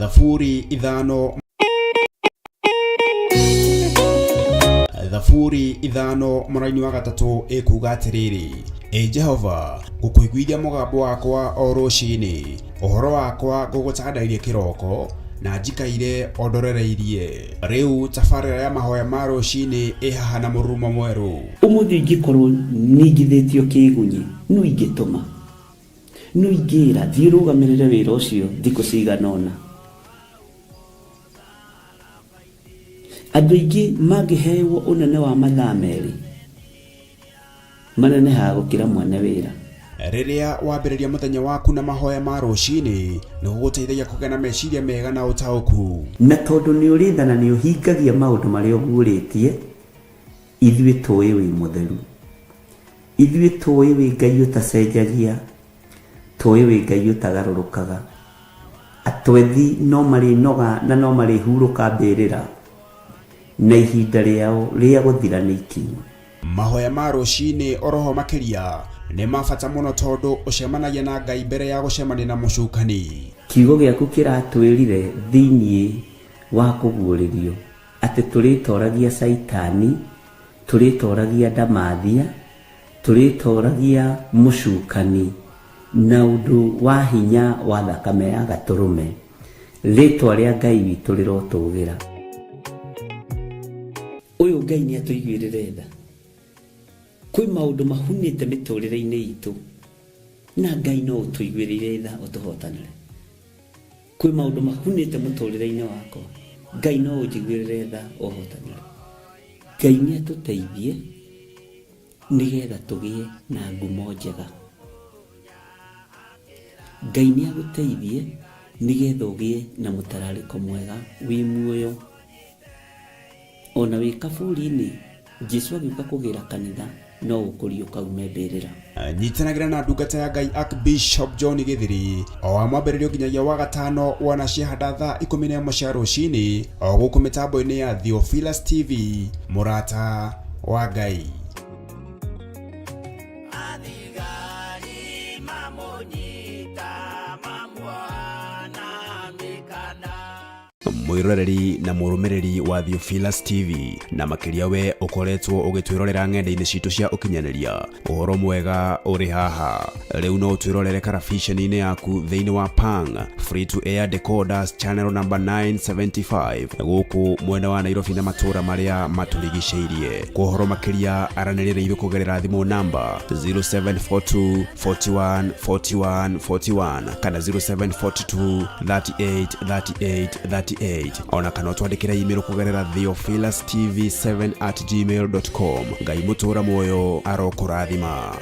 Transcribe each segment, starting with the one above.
Thaburi ithano mũraini wa gatatu ikuga atiriri: Jehova, ngũkũiguithia mũgambo wakwa o rũcinĩ, ũhoro wakwa ngũgũcakandagĩria kĩroko na njikaire ondorereirie. Rĩu tabarĩra ya mahoya ma rũcinĩ ĩhaha na mũrurumo mwerũ. Ũmũthĩ ingĩkorwo ningithĩtio kĩgunyi, no ingĩtũma, no ingĩra thiĩ rũgamĩrĩre wĩra ũcio thikũ cigana ũna. Andũ aingĩ mangĩheyo ũnene wa mathaa merĩ, manenehaga gũkĩra mwene wĩra. Rĩrĩa wambĩrĩria mũthenya waku na mahoya ma rũcinĩ, nĩ gũgũteithagia kũgĩa na meciria mega na ũtaũku. Na tondũ nĩ ũrĩtha na nĩ ũhingagia maũndũ marĩa ũguũrĩtie, ithuĩ tũĩ wĩ mũtheru, ithuĩ tũĩ wĩ Ngai ũtacenjagia, tũĩ wĩ Ngai ũtagarũrũkaga. Atwethi no marĩnoga na no marĩhurũka mbĩrĩra, na ihinda rĩao rĩa gũthira nĩ ikinyu. Mahoya ma rũcinĩ oroho makĩria nĩ mabata mũno tondũ ũcemanagia na Ngai mbere ya gũcemania na mũcukani. Kiugo gĩaku kĩratwĩrire thĩinĩ wa kũguũrĩrio atĩ tũrĩtoragia Saitani, tũrĩtoragia Ndamathia, tũrĩtoragia mũcukani na ũndũ wa hinya wa thakame ya Gatũrũme. Rĩtwa rĩa Ngai witũ rĩrotũgĩra. Ũyũ Ngai nĩ atũiguĩrĩre tha. Kwĩ maũndũ mahunĩte mĩtũrĩre-inĩ itũ, na Ngai no ũtũiguĩrĩre tha ũtũhotanĩre. Kwĩ maũndũ mahunĩte mũtũrĩre-inĩ wakwa, Ngai no ũnjiguĩrĩre tha ũhotanĩre. Ngai nĩ atũteithie nĩgetha tũgĩe na ngumo njega. Ngai nĩ agũteithie nĩgetha ũgĩe na mũtararĩko mwega wĩ muoyo. Ona wĩ kaburi-inĩ, Jesũ agĩũka kũgĩra kanitha, no ũkũrio kaume mbĩrĩra. Nyitanagĩra na ndungata ya Ngai Archbishop John Githiri o wa mwambĩrĩrio nginyagia wa gatano wana ciahanda thaa 11 cia rũcinĩ o gũkũ mĩtambo-inĩ ya Theophilus TV, mũrata wa Ngai. Mwiroreri na mũrũmĩrĩri wa Theophilus TV na makĩria we ũkoretwo ũgĩtwĩrorera ng'enda-inĩ citũ cia ũkinyanĩria, ũhoro mwega ũrĩ haha. Rĩu no ũtwĩrorere karabiceni-inĩ yaku thĩinĩ wa Pang free to air decoders channel number 975 gũkũ mwena wa Nairobi na matũra marĩa matũrigicĩirie. Kwa ũhoro makĩria aranĩrĩra ithuĩ kũgerera thimũ namba 0742 41 41 41 kana 0742 38 38 38, ona kana twandĩkĩra email kũgerera theophilustv7@gmail.com. Ngai mũtũra muoyo arokũrathima.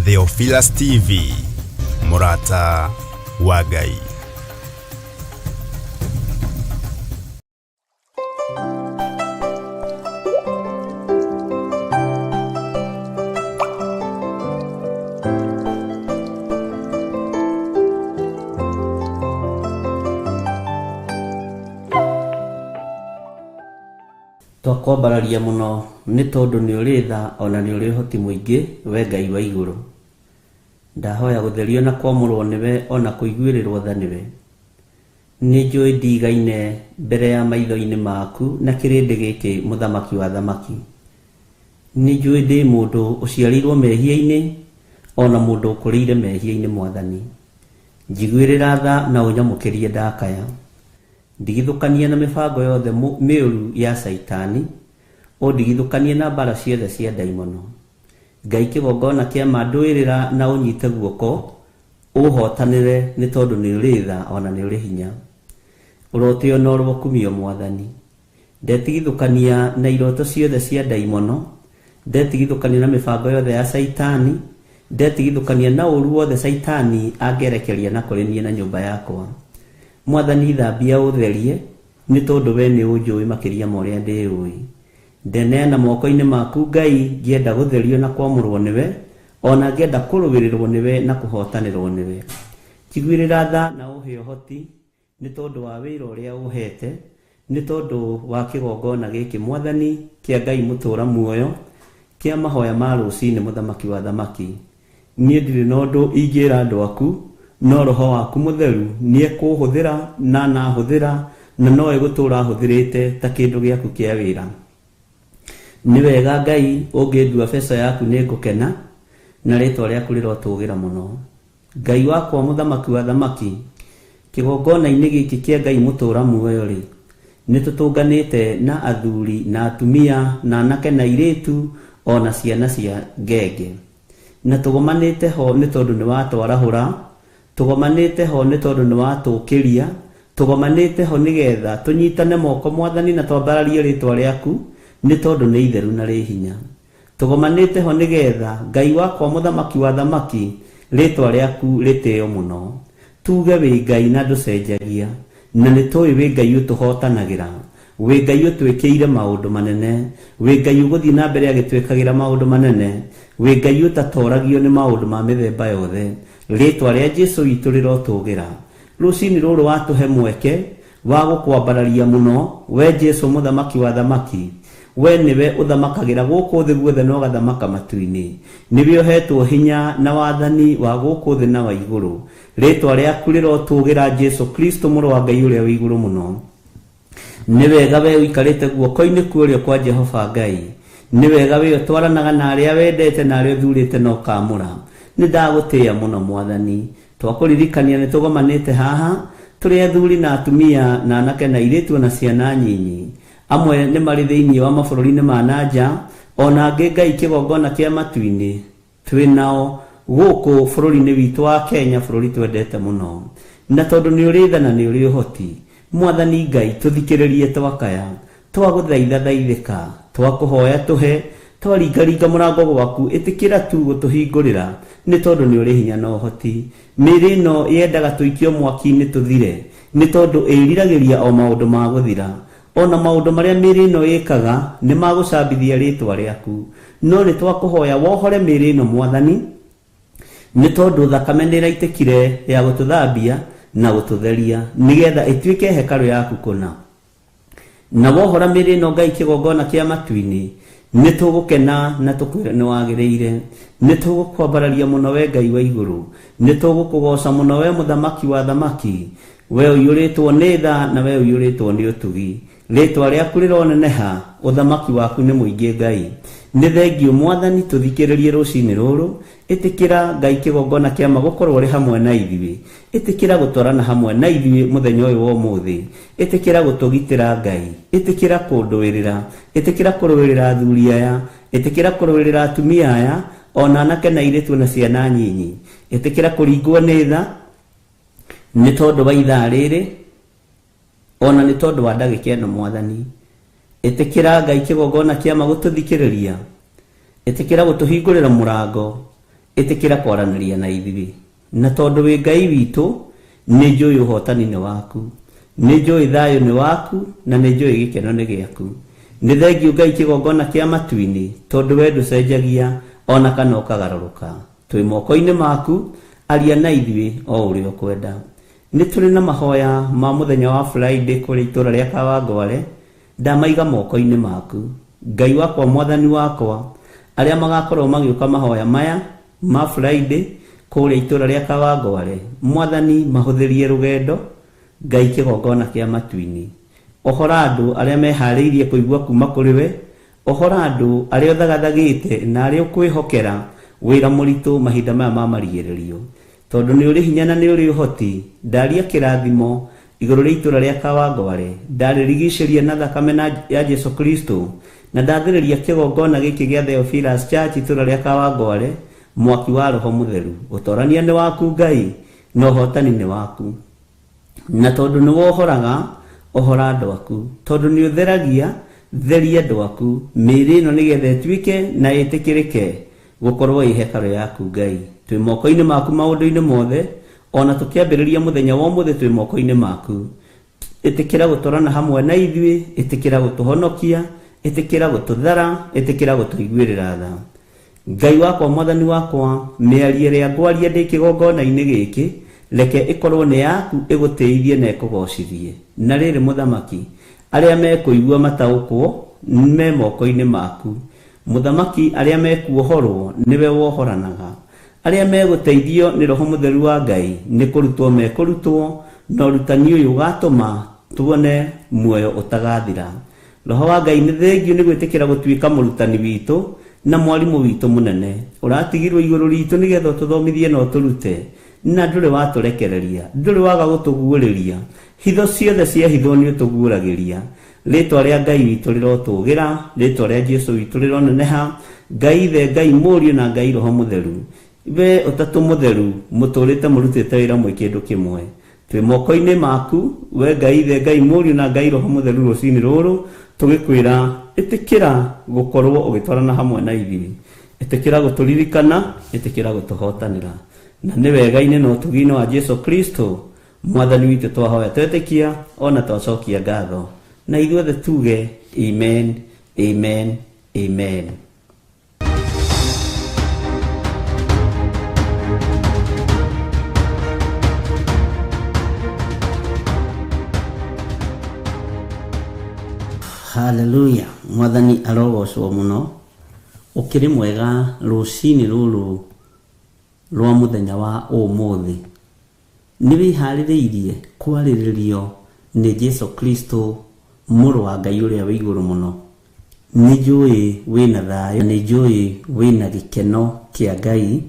Theophilus TV, mũrata wa Ngai. Twakwambararia mũno nĩ tondũ nĩ ũrĩ tha ona nĩ ũrĩ ũhoti mũingĩ, we Ngai wa igũrũ. Ndahoya gũtherio na kwamũrwo nĩwe ona kũiguĩrĩrwo tha nĩwe. Nĩ njũĩ ndigaine mbere ya maitho-inĩ maku na kĩrĩndĩ gĩkĩ mũthamaki wa thamaki. Nĩ njũĩ ndĩ mũndũ ũciarĩirwo mehia-inĩ, ona mũndũ ũkũrĩire mehia-inĩ Mwathani. Njiguĩrĩra tha na ũnyamũkĩrie ndakaya. Ndigithũkanie na mĩbango yothe mĩũru ya Saitani, o ndigithũkanie na mbara ciothe cia ndaimono. Ngai kĩgongona kĩa mandũĩrĩra na ũnyite guoko, ũhotanĩre nĩ tondũ nĩ ũrĩ tha ona nĩ ũrĩ hinya. Ũrotĩo na ũrokumio Mwathani. Ndetigithũkania na iroto ciothe cia ndaimono, ndetigithũkania na mĩbango yothe ya Saitani, ndetigithũkania na ũru wothe Saitani angerekeria na kũrĩ niĩ na nyũmba yakwa. Mwathani thambia ũtherie nĩ tondũ we nĩ ũnjũĩ makĩria ma ũrĩa ndĩũĩ. ndeneana moko-inĩ maku Ngai, ngĩenda gũtherio na kwamũrwo nĩwe, ona ngĩenda kũrũĩrĩrwo nĩwe na kũhotanĩrwo nĩwe. Njiguĩrĩra tha na ũhe ũhoti nĩ tondũ wa wĩra ũrĩa ũhete, nĩ tondũ wa kĩgongona gĩkĩ Mwathani kĩa Ngai mũtũũra muoyo, kĩa mahoya ma rũciinĩ Mũthamaki wa thamaki. Niĩ ndirĩ na ũndũ ingĩra andũ aku, no Roho waku Mũtheru nĩekũhũthĩra na nahũthĩra, na nowe gũtũũra hũthĩrĩte ta kĩndũ gĩaku kĩa wĩra. Nĩ wega Ngai ũngĩndua beca yaku nĩ ngũkena, na rĩtwa rĩaku rĩrotũũgĩra mũno. Ngai wakwa Mũthamaki wa thamaki, kĩgongona-inĩ gĩkĩ kĩa Ngai mũtũũra muoyo rĩ, nĩtũtũnganĩte na athuri na atumia na anake na airĩtu ona ciana cia ngenge, na tũgomanĩte ho nĩ tondũ nĩ watwarahũra, tũgomanĩte ho nĩ tondũ nĩ watũkĩria, tũgomanĩte ho nĩgetha tũnyitane moko Mwathani na twambararie rĩtwa rĩaku, nĩ tondũ nĩ itheru na rĩ hinya. Tũgomanĩte ho nĩgetha Ngai wakwa Mũthamaki wa thamaki, rĩtwa rĩaku rĩtĩo mũno. Tuge wĩ Ngai na ndũcenjagia, na nĩtũĩ wĩ Ngai ũtũhotanagĩra, wĩ Ngai ũtwĩkĩire maũndũ manene, wĩ Ngai ũgũthiĩ na mbere agĩtwĩkagĩra maũndũ manene, wĩ Ngai ũtatoragio nĩ maũndũ ma mĩthemba yothe. Rĩtwa rĩa Jesũ witũ rĩrotũũgĩra. Rũciinĩ rũrũ watũhe mweke wa gũkwambararia mũno, we Jesũ Mũthamaki wa thamaki. We nĩwe ũthamakagĩra gũkũ thĩ guothe na ũgathamaka matu-inĩ. Nĩwe ũhetwo hinya na wathani wa gũkũ thĩ na wa igũrũ. Rĩtwa rĩaku rĩrotũũgĩra Jesũ Kristo mũrũ wa Ngai ũrĩa wĩ igũrũ mũno. Nĩ wega we ũikarĩte guoko-inĩ kuorĩo kwa Jehova Ngai. Nĩ wega we ũtwaranaga na arĩa wendete na arĩa ũthurĩte na ũkamũra. Nĩ ndagũtĩĩa mũno Mwathani. Twakũririkania nĩ tũgomanĩte haha tũrĩ athuri na atumia na anake na airĩtu na ciana nyinyi. Amwe nĩ marĩ thĩinĩ wa mabũrũri-inĩ ma nanja, ona angĩ Ngai kĩgongona kĩa matu-inĩ. Twĩ nao gũkũ bũrũri-inĩ witũ wa Kenya, bũrũri twendete mũno. Na tondũ nĩ ũrĩ tha na nĩ ũrĩ ũhoti, Mwathani Ngai tũthikĩrĩrie twakaya, twagũthaitha thaithĩka, twakũhoya tũhe, twaringaringa mũrango gwaku, ĩtĩkĩra tu gũtũhingũrĩra, nĩ tondũ nĩ ũrĩ hinya na ũhoti. Mĩĩrĩ ĩno yendaga tũikio mwaki-inĩ tũthire, nĩ tondũ ĩriragĩria o maũndũ ma gũthira. Ona maũndũ marĩa mĩĩrĩ ĩno ĩkaga nĩ magũcambithia rĩtwa rĩaku, no nĩ twakũhoya wohore mĩĩrĩ ĩno Mwathani, nĩ tondũ thakame nĩ ĩraitĩkire ya gũtũthambia na gũtũtheria, nĩgetha ĩtuĩke hekarũ yaku kũna. Na wohora mĩĩrĩ ĩno Ngai kĩgongona kĩa matu-inĩ, nĩ tũgũkena na tũkwĩre nĩ wagĩrĩire. Nĩ tũgũkwambararia mũno we Ngai wa igũrũ, nĩ tũgũkũgoca mũno we Mũthamaki wa thamaki, we ũiyũrĩtwo nĩ tha na we ũiyũrĩtwo nĩ ũtugi. Rĩtwa rĩaku rĩroneneha, ũthamaki waku nĩ mũingĩ Ngai. Nĩ thengiũ Mwathani, tũthikĩrĩrie rũciinĩ rũrũ, ĩtĩkĩra Ngai kĩgongona kĩama gũkorwo rĩ hamwe na ithuĩ, ĩtĩkĩra gũtwarana hamwe na ithuĩ mũthenya ũyũ wa ũmũthĩ, ĩtĩkĩra gũtũgitĩra Ngai, ĩtĩkĩra kũndũĩrĩra, ĩtĩkĩra kũrũĩrĩra athuri aya, ĩtĩkĩra kũrũĩrĩra atumia aya, ona anake na airĩtu na ciana nyinyi, ĩtĩkĩra kũringwo nĩ tha nĩ tondũ wa ithaa rĩrĩ, ona nĩ tondũ wa ndagĩka ĩno Mwathani. Ĩtĩkĩra Ngai kĩgongona kĩama gũtũthikĩrĩria, ĩtĩkĩra gũtũhingũrĩra mũrango, ĩtĩkĩra kwaranĩria na ithuĩ. Na tondũ wĩ Ngai witũ, nĩ njũĩ ũhotani nĩ waku, nĩ njũĩ thayũ nĩ waku, na nĩ njũĩ gĩkeno nĩ gĩaku. Nĩ thengiũ Ngai kĩgongona kĩa matu-inĩ, tondũ we ndũcenjagia ona kana ũkagarũrũka. Twĩ moko-inĩ maku, aria na ithuĩ o ũrĩa ũkwenda. Nĩ tũrĩ na mahoya ma mũthenya wa Friday kũrĩ itũũra rĩa Kawangware, ndamaiga moko-inĩ maku. Ngai wakwa Mwathani wakwa, arĩa magakorwo magĩũka mahoya maya ma Friday kũrĩa itũũra rĩa Kawangware, Mwathani mahũthĩrie rũgendo Ngai kĩgongona kĩa matu-inĩ. Ohora andũ arĩa meharĩirie kũigua kuma kũrĩ we, ohora andũ arĩa ũthagathagĩte na arĩa ũkwĩhokera wĩra mũritũ mahinda maya ma marigĩrĩrio. Tondũ nĩ ũrĩ hinya na nĩ ũrĩ ũhoti, ndaria kĩrathimo igũrũ rĩa itũũra rĩa Kawangware, ndarĩrigicĩria na thakame ya Jesũ Kristo, na ndathĩrĩria kĩgongona gĩkĩ gĩa Theophilus Church itũũra rĩa Kawangware mwaki wa Roho Mũtheru. Ũtorania nĩ waku Ngai, na ũhotani nĩ waku. Na tondũ nĩ wohoraga, ohora andũ aku. Tondũ nĩ ũtheragia, theria andũ aku. Mĩĩrĩ ĩno nĩgetha ĩtuĩke na ĩtĩkĩrĩke gũkorwo ĩ hekarũ yaku Ngai. Twĩ moko-inĩ maku maũndũ-inĩ mothe, ona tũkĩambĩrĩria mũthenya wa ũmũthĩ twĩ moko-inĩ maku. Ĩtĩkĩra gũtwarana hamwe na ithuĩ, ĩtĩkĩra gũtũhonokia, etekera gututhara, etekera gutuiguirira tha. Ngai wakwa mwathani wakwa, mĩario ĩrĩa ngwaria ndĩ kĩgongona-inĩ gĩkĩ, reke ĩkorwo nĩ yaku ĩgũteithie na ĩkũgocithie. Na rĩrĩ mũthamaki, arĩa mekũigua mataũkwo me moko-inĩ maku. Mũthamaki, arĩa mekuohorwo nĩwe wohoranaga. Arĩa megũteithio nĩ Roho Mũtheru wa Ngai nĩ kũrutwo mekũrutwo, na ũrutani ũyũ ũgatũma tuone muoyo ũtagathira. Roho wa Ngai nĩ thengio nĩ gwĩtĩkĩra gũtuĩka mũrutani witũ na mwarimũ witũ mũnene. Ũratigirwo igũrũ ritũ nĩgetha ũtũthomithie na ũtũrute, na ndũrĩ watũrekereria, ndũrĩ waga gũtũguũrĩria. Hitho ciothe ciahithwo nĩ ũtũguũragĩria. Rĩtwa rĩa Ngai witũ rĩrotũgĩra, rĩtwa rĩa Jesũ witũ rĩroneneha. Ngai Ithe, Ngai Mũriũ na Ngai Roho Mũtheru, we ũtatũ mũtheru, mũtũrĩte mũrutĩte wĩra mwĩ kĩndũ kĩmwe. Twĩ moko-inĩ maku, we Ngai Ithe, Ngai Mũriũ na Ngai Roho Mũtheru, rũcinĩ rũrũ tũgĩkwĩra ĩtĩkĩra gũkorwo ũgĩtwarana hamwe na ithuĩ, ĩtĩkĩra gũtũririkana, ĩtĩkĩra gũtũhotanĩra. Na nĩ wega-inĩ na ũtugi-inĩ wa Jesũ Kristo mwathani witũ twahoya twetĩkia, ona twacokia ngatho, na ithuothe tuge amen, amen, amen. Hallelujah. Mwathani arogocwo muno. Ukiri mwega rucini ruru rwa muthenya wa umuthi. Ni wihaririirie kwariririo ni Jesu Kristo muru wa Ngai uria wi iguru muno. Ni njui wina thayo, ni njui wina gikeno kia Ngai,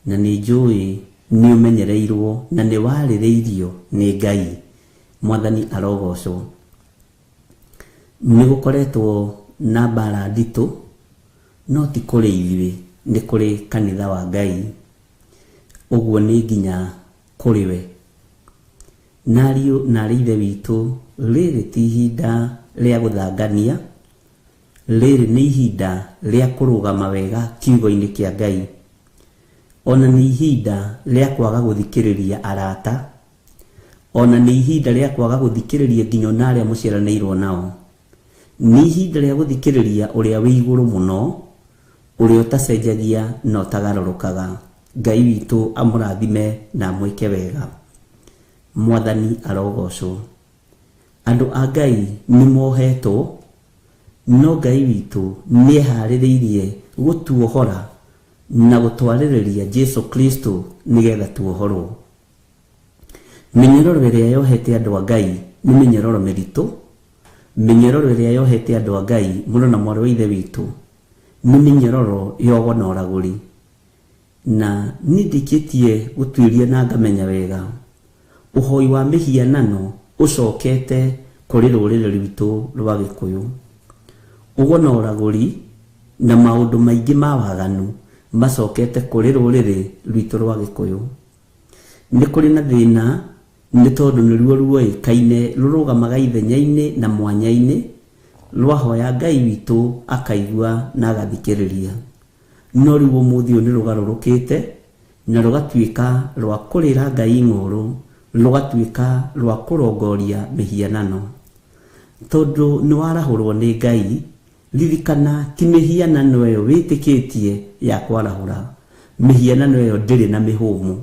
na ni njui ni umenyereirwo na ni waririirio ni Ngai. Mwathani arogocwo. Nĩ gũkoretwo na mbara nditũ, no ti kũrĩ ithuĩ, nĩ kũrĩ kanitha wa Ngai. Ũguo nĩ nginya kũrĩ we. Nariũ na arĩ ithe witũ, rĩrĩ ti ihinda rĩa gũthangania, rĩrĩ nĩ ihinda rĩa kũrũgama wega kiugo-inĩ kĩa Ngai. Ona nĩ ihinda rĩa kwaga gũthikĩrĩria arata, ona nĩ ihinda rĩa kwaga gũthikĩrĩria nginya na arĩa mũciaranĩirwo nao. Ni ihinda rĩa gũthikĩrĩria ũrĩa wĩ igũrũ mũno, ũrĩa ũtacenjagia na ũtagarũrũkaga. Ngai witũ amũrathime na amwĩke wega. Mwathani arogocwo. Andũ a Ngai nĩ mohetwo, no Ngai witũ nĩ eharĩrĩirie gũtuohora na gũtwarĩrĩria Jesũ Kristo nĩgetha tuohorwo. Mĩnyororo ĩrĩa yohete andũ a Ngai nĩ mĩnyororo mĩritũ. Mĩnyororo ĩrĩa yohete andũ a Ngai mũno na mwarĩ wa ithe witũ nĩ mĩnyororo ya ũgona-ũragũri. Na niĩ ndĩkĩtie gũtuĩria na ngamenya wega, ũhoi wa mĩhianano ũcokete kũrĩ rũrĩrĩ rwitũ rwa Gĩkũyũ. Ũgona-ũragũri na maũndũ maingĩ ma waganu macokete kũrĩ rũrĩrĩ rwitũ rwa Gĩkũyũ. Nĩ kũrĩ na thĩna, nĩ tondũ nĩruo ruoĩkaine rũrũgamaga ithenya-inĩ na mwanya-inĩ, rwahoya Ngai witũ akaigua na agathikĩrĩria. No rĩu ũmũthĩ ũyũ nĩ rũgarũrũkĩte na rũgatuĩka rwa kũrĩra Ngai ng'ũrũ, rũgatuĩka rwa kũrongoria mĩhianano. Tondũ nĩ warahũrwo nĩ Ngai, ririkana ti mĩhianano ĩyo wĩtĩkĩtie ya kwarahũra. Mĩhianano ĩyo ndĩrĩ na mĩhũmũ.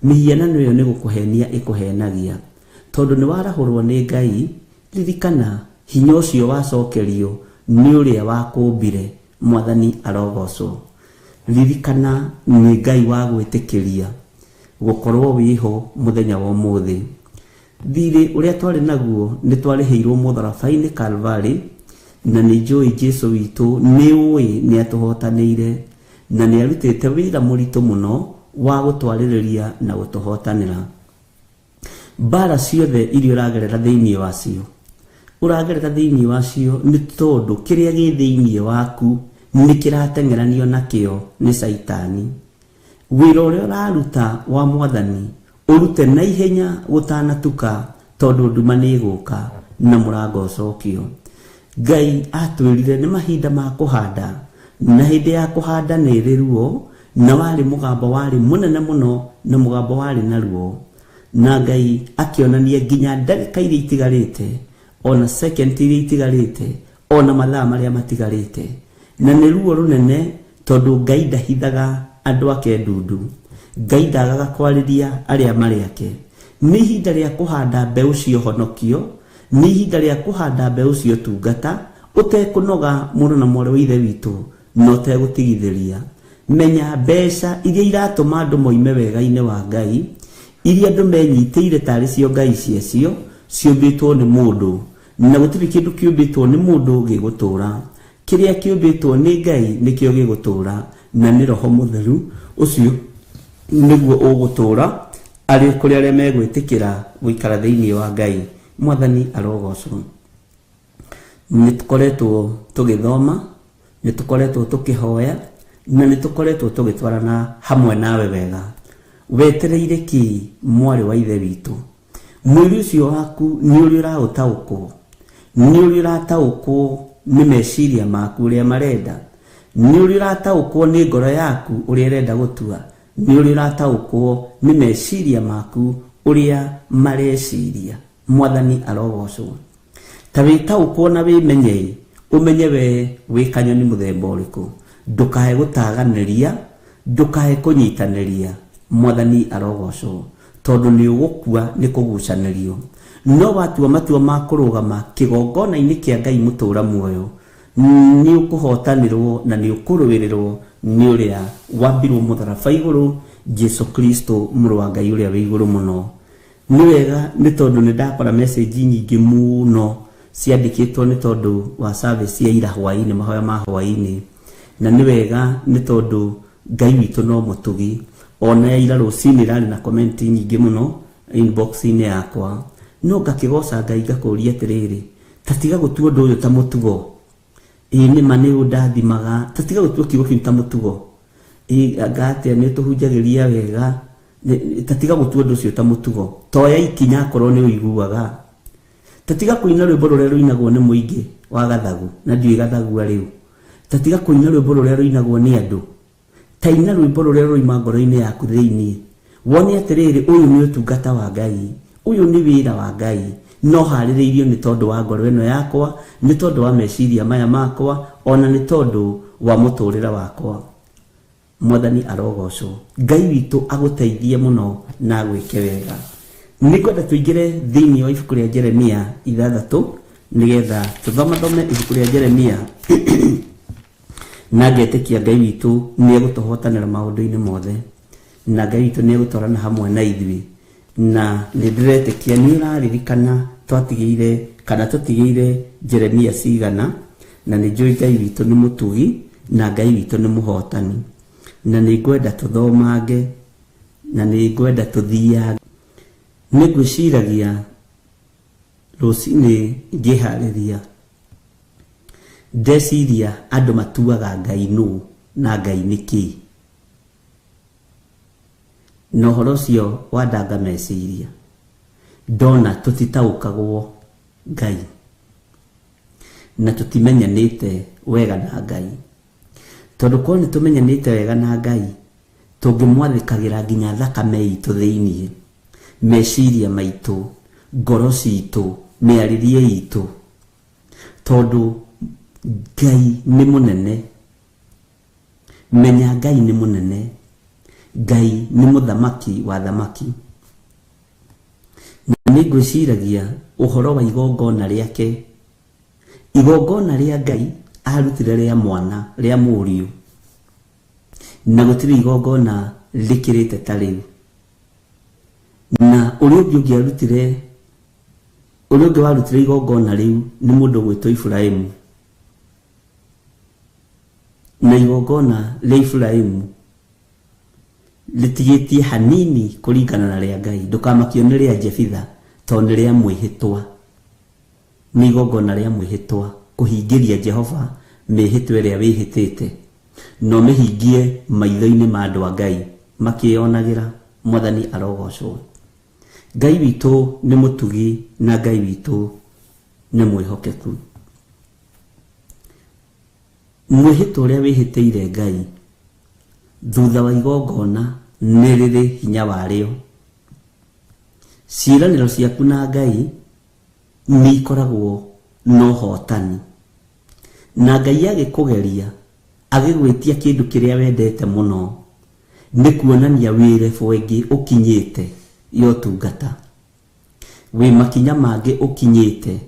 Mĩhianano ĩyo nĩ gũkũhenia ĩkũhenagia. Tondũ nĩ warahũrwo nĩ Ngai, ririkana hinya ũcio wacokerio nĩ ũrĩa wakũmbire. Mwathani arogocwo. Ririkana nĩ Ngai wa gwĩtĩkĩria gũkorwo wĩho mũthenya wa ũmũthĩ. Thirĩ ũrĩa twarĩ naguo nĩ twarĩhĩirwo mũtharaba-inĩ Kalvarĩ, na nĩ njũĩ Jesũ witũ nĩ ũĩ nĩ atũhotanĩire na nĩ arutĩte wĩra mũritũ mũno wa gũtwarĩrĩria na gũtũhotanĩra. Mbara ciothe iria ũragerera thĩinĩ wacio, ũragerera thĩinĩ wacio nĩ tondũ kĩrĩa gĩ thĩinĩ waku nĩ kĩrateng'eranio nakĩo nĩ Saitani. Wĩra ũrĩa ũraruta wa Mwathani ũrute na ihenya gũtanatuka, tondũ nduma nĩ ĩgũka na mũrango ũcokio. Ngai atwĩrire nĩ mahinda ma kũhanda, na hĩndĩ ya kũhanda nĩ ĩrĩ ruo, na warĩ mũgambo warĩ mũnene mũno na mũgambo warĩ na ruo. Na Ngai akĩonania nginya ndagĩka iria itigarĩte, ona second iria itigarĩte, ona mathaa maria matigarite na nĩ ruo runene tondu Ngai ndahithaga andu ake ndundu. Ngai ndagaga kwarĩria aria marĩ ake. Nĩ ihinda rĩa kũhanda mbeũ cia ũhonokio, nĩ ihinda rĩa kũhanda mbeũ cia ũtungata ũtekũnoga mũndũ na mwarĩ wa Ithe witũ na ũtegũtigithĩria. Menya mbeca iria iratũma andũ moime wega-inĩ wa Ngai, iria andũ menyitĩire tarĩ cio Ngai ciacio, ciũmbĩtwo nĩ mũndũ, na gũtirĩ kĩndũ kĩũmbĩtwo nĩ mũndũ gĩgũtũũra. Kĩrĩa kĩũmbĩtwo nĩ Ngai nĩkĩo gĩgũtũũra, na nĩ Roho Mũtheru ũcio nĩguo ũgũtũũra arĩ kũrĩ arĩa megwĩtĩkĩra gũikara thĩinĩ wa Ngai. Mwathani arogocwo. Nĩtũkoretwo tũgĩthoma, nĩtũkoretwo tũkĩhoya, na nĩtũkoretwo tũgĩtwarana hamwe nawe wega. Wetereire ki mwarĩ wa Ithe witũ? Mwĩrĩ ũcio waku nĩ ũrĩ ũraũtaũkwo, nĩ ũrĩ ũrataũkwo nĩ meciria maku ũrĩa marenda, nĩ ũrĩ ũrataũkwo nĩ ngoro yaku ũrĩa ĩrenda gũtua, nĩ ũrĩ ũrataũkwo nĩ meciria maku ũrĩa mareciria. Mwathani arogocwo. Ta wĩtaũkwo na wĩmenye, ũmenye we wĩ kanyoni mũthemba ũrĩkũ. Ndũkae gũtaganĩria, ndũkae kũnyitanĩria. Mwathani arogocwo. Tondũ nĩ ũgũkua nĩ kũgucanĩrio. No watua matua ma kũrũgama kĩgongona-inĩ kĩa Ngai mũtũũra muoyo, nĩ ũkũhotanĩrwo na nĩ ũkũrũĩrĩrwo nĩ ũrĩa wambirwo mũtharaba igũrũ, Jesu Kristo mũrũ wa Ngai ũrĩa wĩ igũrũ mũno. Nĩ wega nĩ tondũ nĩ ndakora message nyingĩ mũno ciandĩkĩtwo nĩ tondũ wa service ya ira hwaĩ-inĩ, mahoya ma hwaĩ-inĩ. Na nĩ wega nĩ tondũ Ngai witũ no mũtugi. Ona ya ira rũcinĩ rarĩ na comment nyingĩ mũno inbox-inĩ yakwa. No ngakĩgoca Ngai ngakũria atĩrĩrĩ, tatiga gũtua ũndũ ũyũ ta mũtugo. Nĩ ma nĩ ũndathimaga, tatiga gũtua kiugo kĩu ta mũtugo. Ngatĩa nĩ tũhunjagĩria wega, tatiga gũtua ũndũ ũcio ta mũtugo. Toya ikinya akorwo nĩ ũiguaga. Tatiga kũina rwĩmbo rũrĩa rũinagwo nĩ mũingĩ wa gathagu, na ndiũĩ gathagua rĩu. Tatiga kũina rwĩmbo rũrĩa rũinagwo nĩ andũ. Taina rwĩmbo rũrĩa rũima ngoro-inĩ yaku thĩinĩ. Wone atĩrĩrĩ, ũyũ nĩ ũtungata wa Ngai, ũyũ nĩ wĩra wa Ngai, no harĩrĩirio nĩ tondũ wa ngoro ĩno yakwa, nĩ tondũ wa meciria maya makwa, ona nĩ tondũ wa mũtũũrĩre wakwa. Mwathani arogocwo. Ngai witũ agũteithie mũno na gwĩke wega. Nĩngwenda tũingĩre thĩinĩ wa ibuku rĩa Jeremia 6 nĩgetha tũthome ibuku rĩa Jeremia na ngetĩkia Ngai witũ nĩ egũtũhotanĩra maũndũ-inĩ mothe, na Ngai witũ nĩ egũtwarana hamwe na ithuĩ. Na nĩ ndĩretĩkia nĩ ũraririkana twatigĩire kana tũtigĩire Jeremia cigana, na nĩ njũĩ Ngai witũ nĩ mũtugi na Ngai witũ nĩ mũhotani. Na nĩ ngwenda tũthomange na nĩ ngwenda tũthiage. Nĩ ngwĩciragia rũcinĩ ngĩharĩria, ndeciria andũ matuaga Ngai nũ na Ngai nĩ kĩ. Na ũhoro ũcio wandanga meciria, ndona tũtitaũkagwo Ngai na tũtimenyanĩte wega na Ngai. Tondũ korwo nĩ tũmenyanĩte wega na Ngai, tũngĩmwathĩkagĩra nginya thakame itũ thĩinĩ, meciria maitũ, ngoro citũ, mĩarĩrie itũ. Tondũ Ngai nĩ mũnene. Menya Ngai nĩ mũnene. Ngai nĩ mũthamaki wa thamaki. Na nĩ ngwĩciragia ũhoro wa igongona rĩake. Igongona rĩa Ngai arutire rĩa mwana, rĩa mũriũ. Na gũtirĩ igongona rĩkĩrĩte ta rĩu. Na ũrĩa ũngĩ warutire igongona rĩu nĩ mũndũ gwĩtwo Iburahĩmu. Na igongona rĩa Iburahĩmu rĩtigĩtie hanini kũringana na rĩa Ngai. Ndũkamakio nĩ rĩa Jefitha, tondũ nĩ rĩa mwĩhĩtwa. Nĩ igongona rĩa mwĩhĩtwa, kũhingĩria Jehova mĩhĩtwa ĩrĩa wĩhĩtĩte, no mĩhingie maitho-inĩ ma andũ a Ngai makĩonagĩra. Mwathani arogocwo. Ngai witũ nĩ mũtugi na Ngai witũ nĩ mwĩhokeku. Mwĩhĩtwa ũrĩa wĩhĩtĩire Ngai thutha wa igongona nĩ rĩrĩ hinya warĩo. Ciĩranĩro ciaku na Ngai nĩ ikoragwo na ũhotani. na Ngai agikugeria agigwitia kindu kiria wendete muno ni kuonania wire wengi ukinyite yo tungata wi makinya mangi ukinyite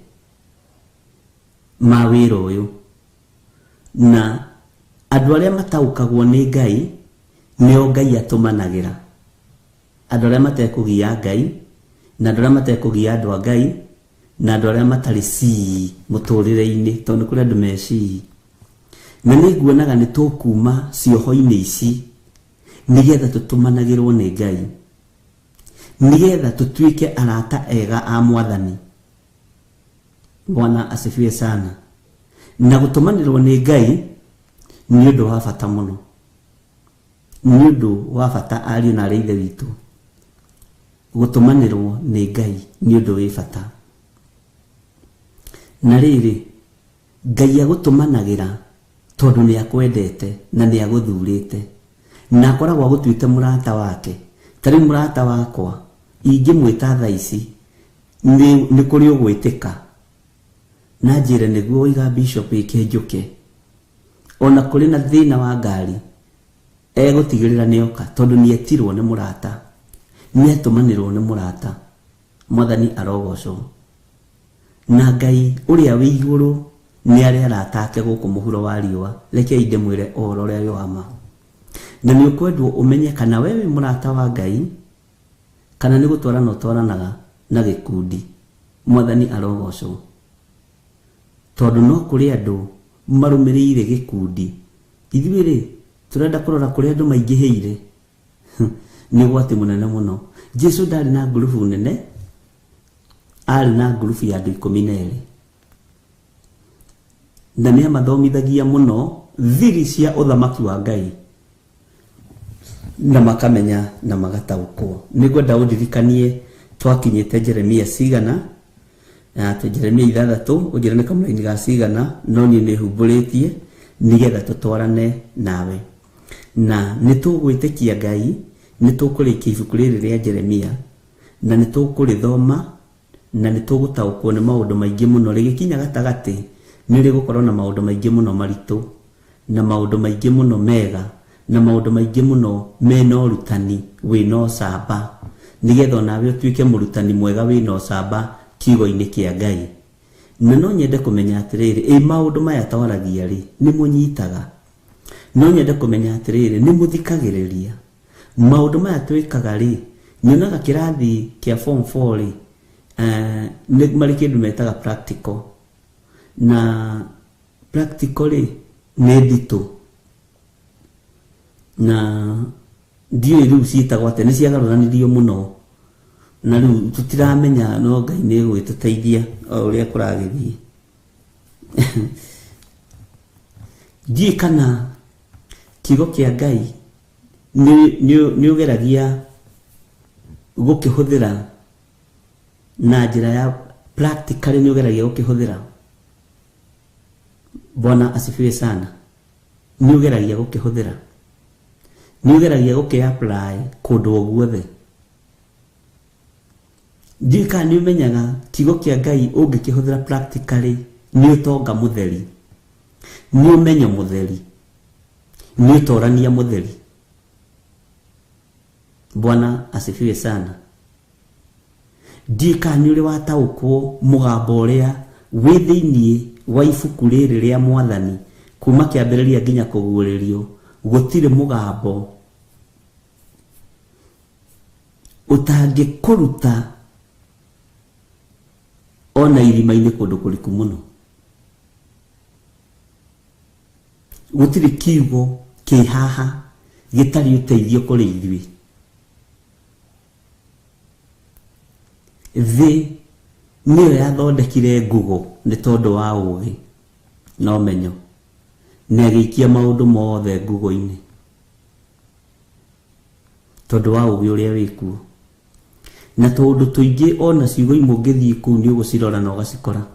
ma wira uyu na andu aria mataukagwo ni Ngai nio Ngai atumanagira andu aria matekugia Ngai na andu aria matekugia andu a Ngai na andu aria matari muturire-ini tondu kuri andu meci na niguonaga ni tukuma cioho-ini ici nigetha tutumanagirwo ni Ngai nigetha tutuike arata ega a Mwathani. Bwana asifiwe sana. Na gutumanirwo ni Ngai ni undu wa bata muno, ni undu wa bata ari na reithe witu. Gutumanirwo ni Ngai ni undu wi bata. Na riri Ngai agutumanagira tondu ni akwendete na ni aguthurite na akoragwo agutwite murata wake. Tari murata wakwa ingimwita thaa ici ni kuri ugwitika na njire niguo wiga bishop ikinjuke ona kuri na thina wa ngari egutigirira nioka tondu ni etirwo ni murata, ni atumanirwo ni murata. Mwathani arogocwo. Na Ngai uria wi iguru ni ari arata ake guku muhuro wa riwa. Reke inde mwire ohoro uria yoama na ni ukwendwo umenye kana wewe murata wa Ngai kana ni gutwarana utwaranaga na gikundi. Mwathani arogocwo tondu no kuri andu marumirire gikundi. Ithuire turenda kurora kuri andu maingiheire ni gwati munene muno. Jesu ndari na ngurubu nene, ari na ngurubu ya andu 12 na ni amathomithagia muno thiri cia uthamaki wa Ngai na makamenya na magataukwo. Nigwenda undirikanie twakinyite Jeremia cigana ate Jeremia 6 ujire ni kamulaini ga cigana no ni nihumburitie nigetha tutwarane nawe na nitugwitikia Ngai nitukurikia ibuku riri ria Jeremia na nitukurithoma na nitugutaukwo ni maundu maingi muno. Rigikinya gatagati ni rigukorwo na maundu maingi muno maritu na maundu maingi muno mega na maundu maingi muno mena urutani wina ucamba nigetha nawe utuike murutani mwega wina ucamba kiugo-ini kia Ngai. Na no nyende kumenya atiriri maundu maya twaragia ri ni munyitaga. No nyende kumenya atiriri ni muthikagiriria maundu maya twikaga ri. Nyonaga kirathi kia form 4 ri ni mari kindu metaga practical na practical ri ni nditu na ndio riu ciitagwo ate ni ciagaruranirio muno na riu tutiramenya no Ngai ni gwituteithia uria kuragithie. Ndi kana kigo kia Ngai ni ugeragia gukihuthira na njira ya practically ni ugeragia gukihuthira. Bwana asifiwe sana. Ni ugeragia gukihuthira, ni ugeragia guki-apply kundu guothe. Ndika ni umenyaga kigo kia Ngai ungikihũthĩra practically ni utonga mutheri, ni umenyo mutheri, ni utorania mutheri. Bwana asifiwe sana. Ndika ni uri wataukwo mugambo uria wi thiini wa ibuku riri ria Mwathani kuma kiambiriria nginya kuguũrĩrio. Gutire mugambo utangikuruta ona irima-ini kundu kuriku muno. Gutire kiugo ki haha gitari uteithio kuri ithui. Thi niyo yathondekire Google ni tondu wa ugi no menyo na gikia maundu mothe Google-ini tondu wa ugi uria wikuo na tondu tuingi ona ciugo imungithie kuu ni ugucirora na ugacikora.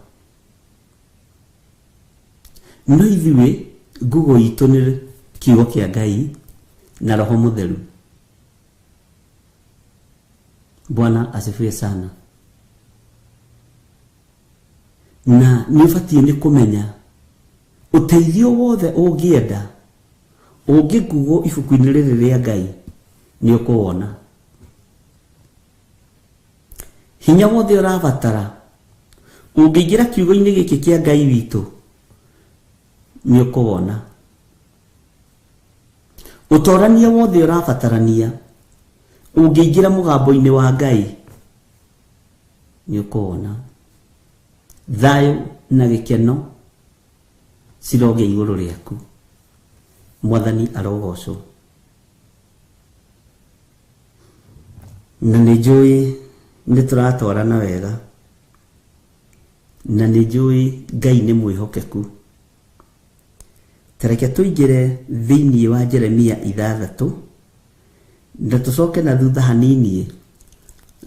No ithuĩ Google itu ni kiugo kia Ngai na Roho Mutheru. Bwana asifiwe sana. Na ni ubatie ni kumenya uteithio wothe ungienda ungigugo ibuku-inĩ rĩrĩ rĩa Ngai nĩ ũkũwona. Hinya wothe ũrabatara ũngĩingĩra kiugo-inĩ gĩkĩ kĩa Ngai witũ nĩ ũkũwona. Ũtorania wothe ũrabatarania ũngĩingĩra mũgambo-inĩ wa Ngai nĩ ũkũwona. Thayũ na gĩkeno ciroge igũrũ rĩaku. Mwathani arogocwo. Na nĩ njũĩ nĩ tũratwarana wega, na nĩ njũĩ Ngai nĩ mwĩhokeku. Tareke tũingĩre thĩinĩ wa Jeremia 6 na tũcoke na thutha hanini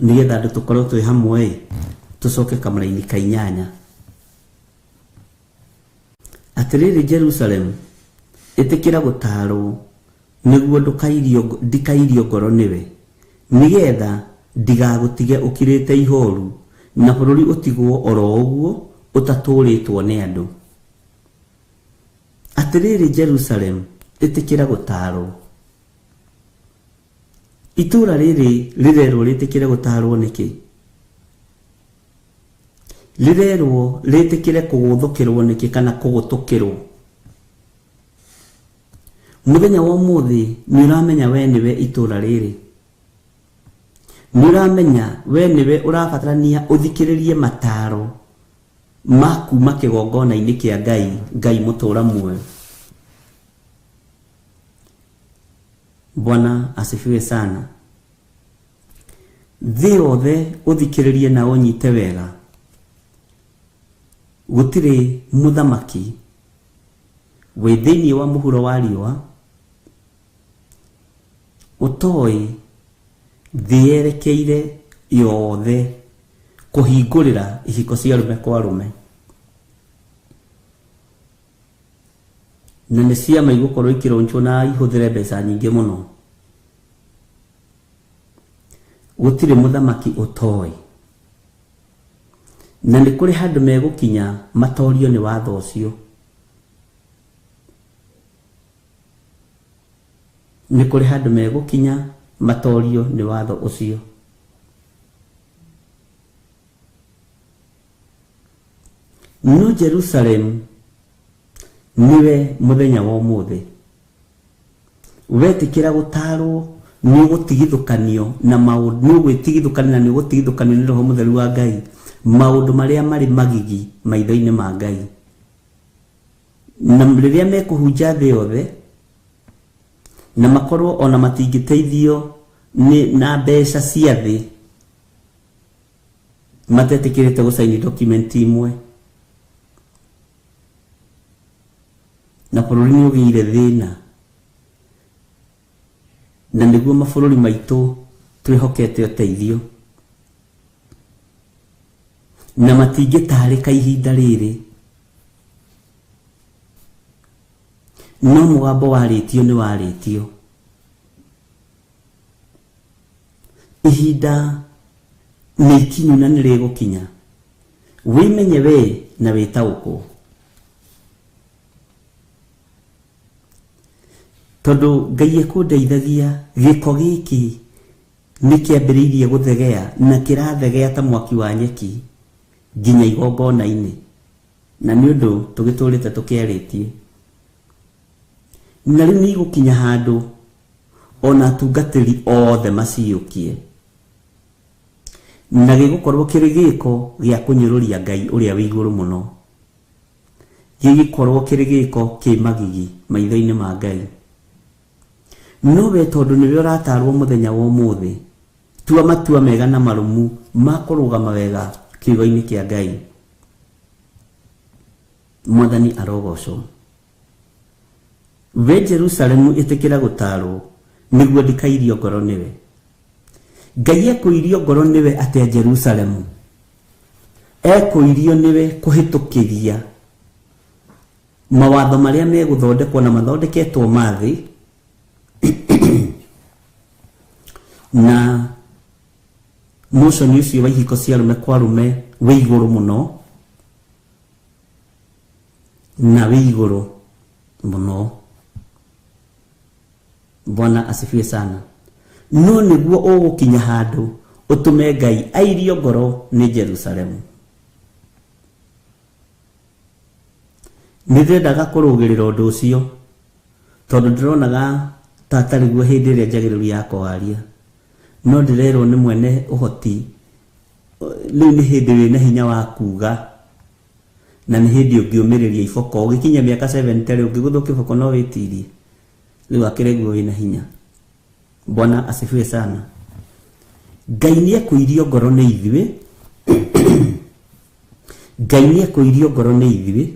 nĩgetha andũ tũkorwo twĩ hamwe, tũcoke kamũra-inĩ ka 8. Atĩrĩrĩ Jerusalem, ĩtĩkĩra gũtaarwo nĩguo ndikairio ngoro nĩwe, nĩgetha ndigagũtige ũkirĩte ihooru na bũrũri ũtigwo oro ũguo ũtatũrĩtwo nĩ andũ. Atĩrĩrĩ Jerusalem, ĩtĩkĩra gũtaarwo. Itũũra rĩrĩ rĩrerwo rĩtĩkĩre gũtaarwo nĩkĩ? Rĩrerwo rĩtĩkĩre kũgũthũkĩrwo nĩkĩ kana kũgũtũkĩrwo? Mũthenya wa ũmũthĩ nĩ ũramenya we nĩwe itũũra rĩrĩ. Nĩ ũramenya we nĩwe ũrabatarania ũthikĩrĩrie mataaro ma kuuma kĩgongona-inĩ kĩa Ngai, Ngai mũtũũra muoyo. Bwana asifiwe sana. Thĩ yothe ũthikĩrĩrie na ũnyite wega. Gũtirĩ mũthamaki wĩ thĩinĩ wa mũhuro wa riũa ũtoĩ thĩ yerekeire yothe kũhingũrĩra ihiko cia arũme kwa arũme. Na nĩ ciama igũkorwo ikĩronchwo na ihũthĩre mbeca nyingĩ mũno. Gũtirĩ mũthamaki ũtoĩ. Na nĩ kũrĩ handũ megũkinya matorio nĩ watho ũcio. Nĩ kũrĩ handũ megũkinya matorio nĩ watho ũcio. No Jerusalem niwe mũthenya wa ũmũthĩ. Wetĩkĩra gũtaarwo nĩ ũgũtigithũkanio na maũndũ, nĩ ũgwĩtigithũkania na nĩ ũgũtigithũkanio nĩ Roho Mũtheru wa Ngai maũndũ marĩa marĩ magigi maitho-inĩ ma Ngai. Na rĩrĩa mekũhunja thĩ yothe na makorwo ona matingĩteithio na mbeca cia thĩ, matetĩkĩrĩte gũcaini document imwe, na bũrũri nĩ ũgĩire thĩna, na nĩguo mabũrũri maitũ twĩhokete ũteithio, na matingĩtaarĩka ihinda rĩrĩ, no mũgambo warĩtio nĩ warĩtio. Ihinda nĩ ikinyu na nĩ rĩgũkinya. Wĩmenye we na wĩtaũkwo. Tondũ Ngai ekũndeithagia, gĩko gĩkĩ nĩ kĩambĩrĩirie gũthegea na kĩrathegea ta mwaki wa nyeki nginya igongona-inĩ, na nĩ ũndũ tũgĩtũrĩte tũkĩarĩtie. Na rĩu nĩ igũkinya handũ ona atungatĩri othe maciyũkie, na gĩgũkorwo kĩrĩ gĩko gĩa kũnyũrũria Ngai ũrĩa wĩ igũrũ mũno, gĩgĩkorwo kĩrĩ gĩko kĩ magigi maitho-inĩ ma Ngai. No we tondũ nĩwe ũrataarwo mũthenya wa ũmũthĩ, tua matua mega na marũmu ma kũrũgama wega kiugo-inĩ kĩa Ngai. Mwathani arogocwo. We Jerusalemu ĩtĩkĩra gũtaarwo nĩguo ndikairio ngoro nĩwe. Ngai ekũirio ngoro nĩwe atĩa Jerusalemu? Ekũirio nĩwe kũhĩtũkĩria mawatho marĩa megũthondekwo na mathondeketwo mathĩ na motion ũcio wa ihiko cia arũme kwa arũme wĩ igũrũ mũno, na wĩ igũrũ mũno. Bwana asifiwe sana. No nĩguo ũgũkinya handũ ũtũme Ngai airio ngoro nĩ Jerusalemu. Nĩndendaga kũrũgĩrĩra ũndũ ũcio tondũ ndĩronaga tata nĩguo hĩndĩ ĩrĩa njagĩrĩru yakwa waria, no ndĩrerwo nĩ mwene ũhoti rĩu nĩ hĩndĩ wĩna hinya wa kuga na nĩ hĩndĩ ũngĩũmĩrĩria iboko. Ũgĩkinya mĩaka 70 rĩu ũngĩgũthwo kĩboko no wĩtirie, rĩu akĩreguo wĩna hinya. Bwana asifiwe sana. Ngai nĩekũirio ngoro nĩ ithuĩ Ngai nĩekũirio ngoro nĩ ithuĩ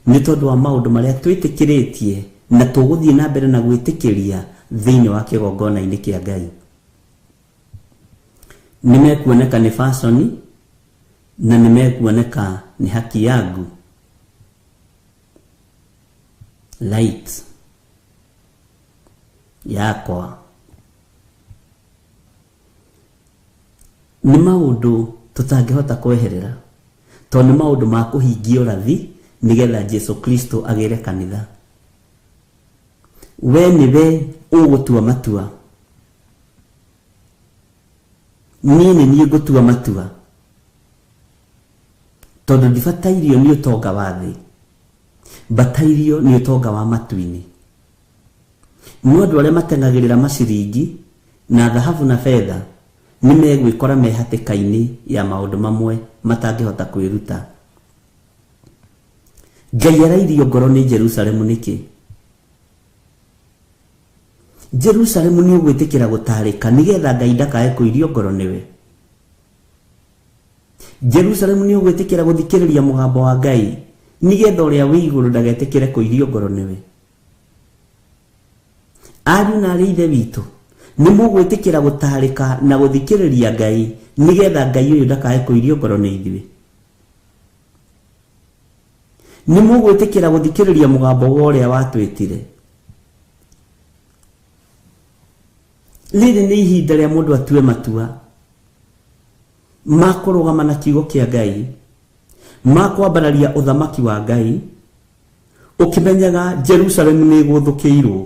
nĩ tondũ wa maũndũ marĩa twĩtĩkĩrĩtie na tũgũthiĩ na mbere na gwĩtĩkĩria thĩinĩ wa kĩgongona-inĩ kĩa Ngai. Nĩmekuoneka nĩ fashion na nĩmekuoneka nĩ haki yangu. Light yakwa nĩ maũndũ tũtangĩhota kweherera tondũ nĩ maũndũ ma kũhingia ũrathi nĩgetha Jesu Kristo agĩre kanitha. We nĩwe ũgũtua matua, niĩ nĩ niĩ ngũtua matua tondũ ndibatairio nĩ ũtonga wa thĩ, batairio nĩ ũtonga wa matu-inĩ. No andũ arĩa matengagĩrĩra maciringi na thahabu na fedha nĩ megwĩkora me hatĩka-inĩ ya maũndũ mamwe matangĩhota kwĩruta. Ngai arairio ngoro nĩ Jerusalemu nĩkĩ? Jerusalemu nĩ ũgwĩtĩkĩra gũtarĩka nĩgetha Ngai ndakae kũirio ngoro nĩwe. Jerusalemu nĩ ũgwĩtĩkĩra gũthikĩrĩria mũgambo wa Ngai nĩgetha ũrĩa wĩ igũrũ ndagetĩkĩre kũirio ngoro nĩwe. Ariũ na aarĩ ithe witũ nĩ mũgwĩtĩkĩra gũtarĩka na gũthikĩrĩria Ngai nĩgetha Ngai ũyũ ndakae kũirio ngoro nĩ ithuĩ. Nĩ mũgwĩtĩkĩra gũthikĩrĩria mũgambo wa ũrĩa watwĩtire. Rĩrĩ nĩ ihinda rĩa mũndũ atue matua ma kũrũgama na kiugo kĩa Ngai, ma kwambararia ũthamaki wa Ngai, ũkĩmenyaga Jerusalemu nĩ ĩgũthũkĩirwo.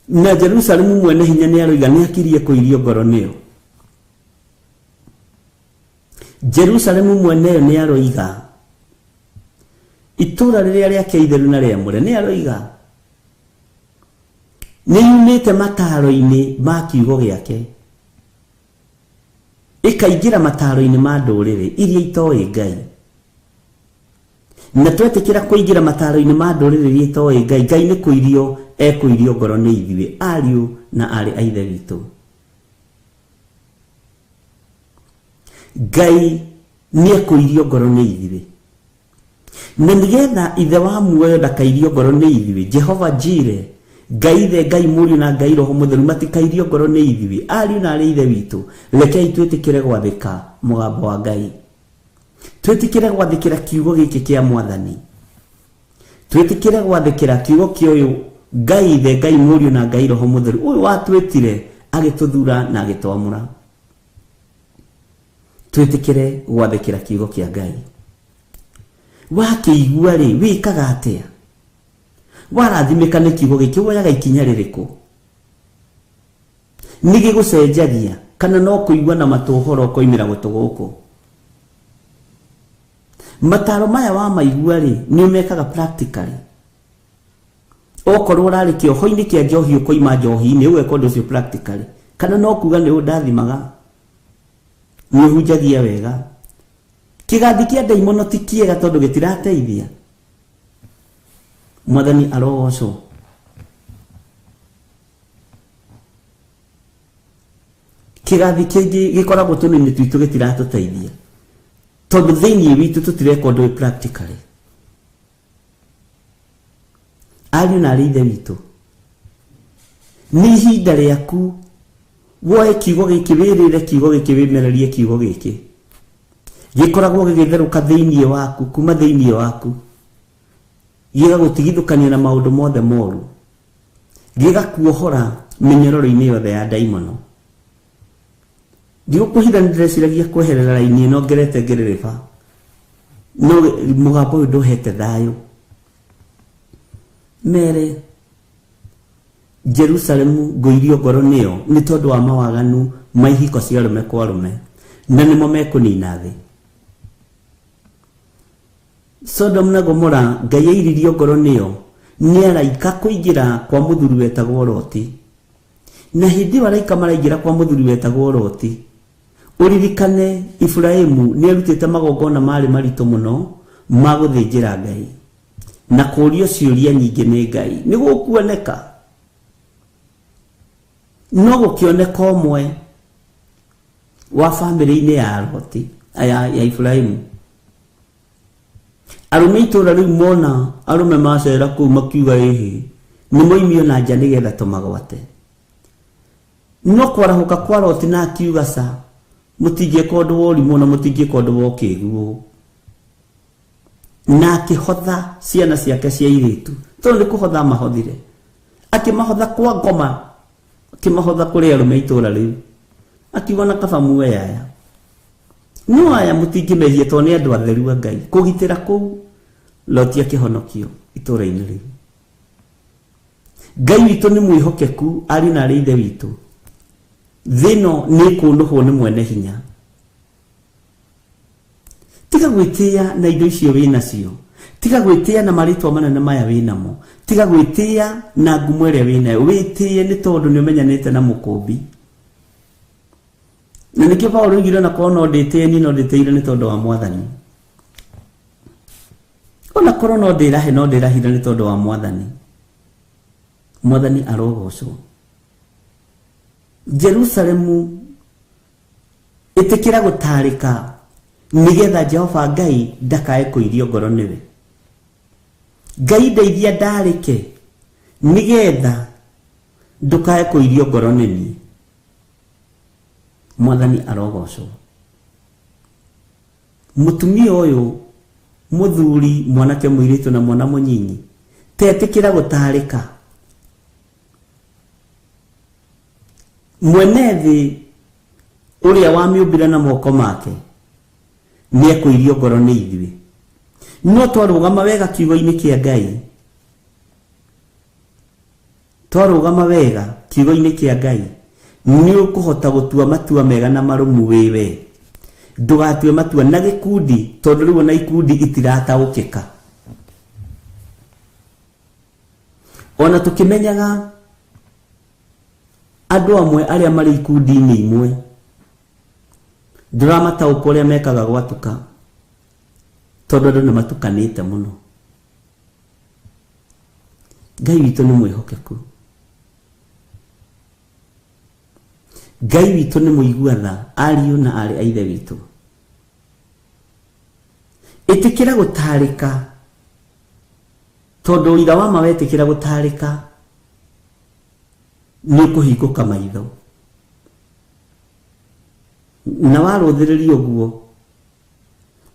Na Jerusalemu mwene hinya nĩ aroiga nĩ akirie kũirio ngoro nĩyo. Jerusalemu mwene nĩ aroiga itũũra rĩrĩa rĩake itheru na rĩamũre, nĩ aroiga nĩ yumĩte mataro-inĩ ma kiugo gĩake ĩkaingĩra mataro-inĩ ma ndũrĩrĩ iria itoĩ Ngai. Na twetĩkĩra kũingĩra mataro-inĩ ma ndũrĩrĩ iria itoĩ Ngai, Ngai nĩ kũirio ekũirio ngoro nĩ ithuĩ ariũ na aarĩ a ithe witũ. Ngai nĩ ekũirio ngoro nĩ ithuĩ, na nĩgetha ithe wa muoyo ndakairio ngoro nĩ ithuĩ, Jehova Jire, Ngai ithe, Ngai mũriũ na Ngai roho mũtheru matikairio ngoro nĩ ithuĩ ariũ na aarĩ ithe witũ, rekei twĩtĩkĩre gwathĩka mũgambo wa Ngai, twĩtĩkĩre gwathĩkĩra kiugo gĩkĩ kĩa Mwathani, twĩtĩkĩre gwathĩkĩra kiugo kĩoyo Ngai ithe, Ngai mũriũ na Ngai roho mũtheru ũyũ watwĩtire agĩtũthura na agĩtwamũra. Twĩtĩkĩre gwathĩkĩra kiugo kĩa Ngai. Wakĩigua rĩ wĩkaga atĩa? Warathimĩka nĩ kiugo gĩkĩ woyaga ikinya rĩrĩkũ? Nĩ gĩgũcenjagia kana no kũigua na matũ ũhoro ũkoimĩra gũtũ gũkũ? Mataro maya wa maigua rĩ nĩ ũmekaga practically. Okorwo ũrarĩ kĩoho-inĩ kĩa njohi ũkoima njohi-inĩ ũgeka ũndũ ũcio practically, kana no kuga nĩ ũndathimaga nĩ ũhunjagia wega. Kĩgathi kĩa ndaimono ti kĩega tondũ gĩtirateithia. Mwathani arogocwo. Kĩgathi kĩngĩ gĩkoragwo tũnini twitũ gĩtiratũteithia tondũ thĩinĩ witũ tũtireka ũndũ practically. Ariũ na aarĩ ithe witũ, nĩ ihinda rĩaku woe kiugo gĩkĩ, wĩrĩre kiugo gĩkĩ, wĩmererie kiugo gĩkĩ. Gĩkoragwo gĩgĩtherũka thĩinĩ waku, kuma thĩinĩ waku, gĩgagũtigithũkania na maũndũ mothe moru, gĩgakuohora mĩnyororo-inĩ yothe ya ndaimono. Ndigũkũhitha nĩ ndĩreciragia kweherera raini ĩno ngerete ngerereba, no mugambo nduhete thayo mere Jerusalemu ngoirio ngoro niyo ni tondu wa mawaganu maihiko cia rume kwa rume na nimo mekunina thi. Sodom na Gomora Ngai airirio ngoro niyo ni araika kuingira kwa muthuri wetagwo Loti, na hindi waraika maraingira kwa muthuri wetagwo Loti uririkane Ifraimu ni arutite magongona mari marito muno ma guthinjira Ngai na kurio ciuria nyingi ni Ngai ni gukuoneka no gukioneka omwe wa family-ini ya Loti ya Ifraimu. Arume itura riu mona arume macera ku makiuga ihi ni moimio na nja nigetha tumagwate no kwarahuka kwa Loti na akiuga sa mutingie kondu wori muno mutingie kondu wokiguo na akihotha ciana ciake cia iritu to ni kuhotha mahothire akimahotha kwa ngoma akimahotha kuri arume itura riu akiuga na kaba muoya no aya mutingie mehie to ni andu atheru a Ngai kugitira ku Loti akihonokio itura-ini riu. Ngai witu ni mwihokeku ari na ithe witu thino ni kunduhwo ni mwene hinya tiga gwitia na indo icio wina cio tiga gwitia na maritwa manene maya winamo tiga gwitia na ngumo iria winayo witie ni tondu ni umenyanite na mukumbi na nikio Paulo ngire na kono ndite ni no nditeire ni tondu wa Mwathani ona korona ndirahe no ndirahira ni tondu wa Mwathani. Mwathani arogocwo. Jerusalemu itikira gutarika nigetha Jehova Ngai ndakae kuirio ngoro niwe. Ngai ndeithia ndarike nigetha ndukae kuirio ngoro nini. Mwathani arogocwo. Mutumia uyu muthuri mwanake muiritu na mwana munyinyi tetikira gutarika mwenethi uria wamiumbira na moko make ni ekuirio ngoro ni ithuĩ no twarugama wega kiugo-ini kia Ngai twarugama wega kiugo-ini kia Ngai ni ukuhota gutua matua mega na marumu wiwe ndugatue matua na gikundi tondu riu na ikundi itirataukika ona tukimenyaga andu amwe aria mari ikundi-ini imwe nduramatauka uria mekaga gwatuka tondu andu ni matukanite muno. Ngai witu ni mwihokeku. Ngai witu ni muiguatha ariu na ari aithe witu itikira gutarika tondu ira wa mawe itikira gutarika ni kuhinguka maitho na waruthiririo guo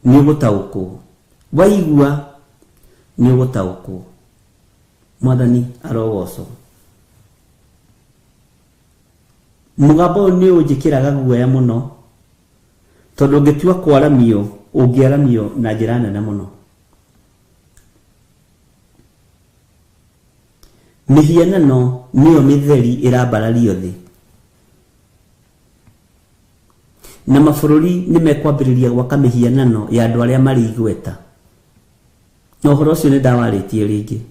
ni gutaukwo waigua ni gutaukwo. Mwathani arogocwo. Mugambo ni unjikiraga guoya muno tondu ngitua kwaramio ungiaramio na njira nene muno. Mihianano niyo mitheri irambarario thi na mabururi ni mekwambiriria gwaka mihianano ya andu aria mari igweta no horo ucio ni ndawaritie ringi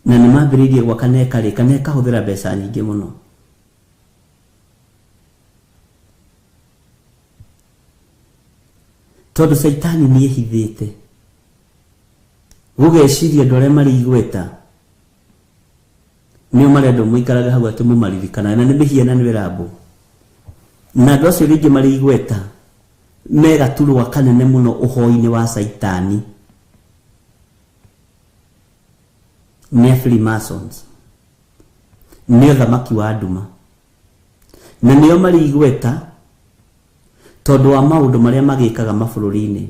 na ni mambiririe gwaka nekarika nekahuthira mbeca nyingi muno. Tondu Saitani ni ehithite gugeciria andu aria mari igweta nio marenda muikaraga hau ati mumaririkana na ni mihiana ni wirambo na andu acio ringi mari igweta megaturwa kanene muno uhoi-ini wa Saitani ni Freemasons ni thamaki wa nduma na nio mari igweta tondu wa maundu maria magikaga mabururi-ini.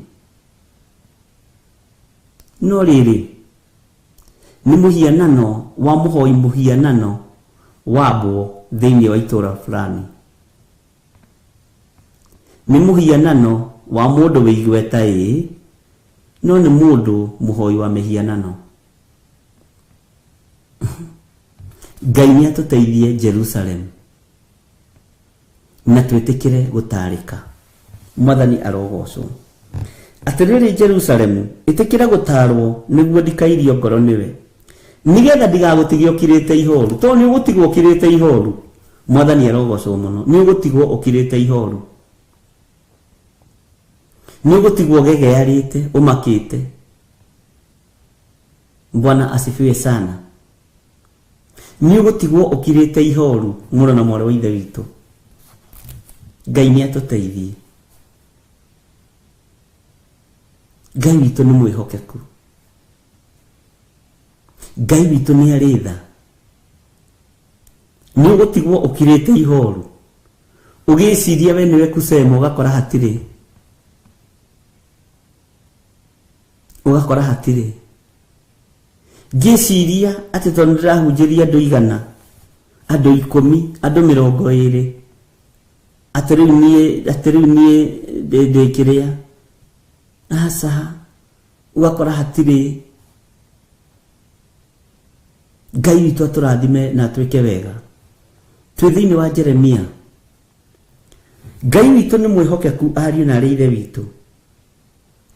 No riri ni muhianano wa muhoi muhianano wabo thiini wa itura fulani nĩ mũhianano wa mũndũ wĩigweta no nĩ mũndũ mũhoi wa mĩhianano. Ngai nĩ atũteithie Jerusalem na twĩtĩkĩre gũtarĩka. Mwathani arogocwo. Atĩrĩrĩ Jerusalem, ĩtĩkĩra gũtarwo nĩguo ndikairio ngoro nĩwe, nigetha ndigagũtige ũkirĩte ihoru. Tondũ nĩ ũgũtigwo ũkirĩte ihoru. Mwathani arogocwo mũno. Nĩ ũgũtigwo ũkirĩte ihoru. Nĩ ũgũtigwo gegearĩte ũmakĩte. Bwana asifiwe sana. Nĩ ũgũtigwo ũkirĩte ihoru, mũrũ na mwarĩ wa ithe witũ. Ngai nĩ atũteithie. Ngai witũ nĩ mwĩhokeku. Ngai witũ nĩ arĩ tha. Nĩ ũgũtigwo ũkirĩte ihoru, ũgĩciria we nĩwe kusema, ũgakora hatirĩ. Ũgakora hatirĩ. Ngĩciria atĩ tondũ ndĩrahunjĩria andũ 100, andũ 10, andũ 20, atĩ rĩu niĩ ndĩkĩrĩa. Aca, ũgakora hatirĩ. Ngai witũ atũrathime na atwĩke wega. Twĩ thĩinĩ wa Jeremia. Ngai witũ nĩ mwĩhokeku, ariũ na arĩ ithe witũ,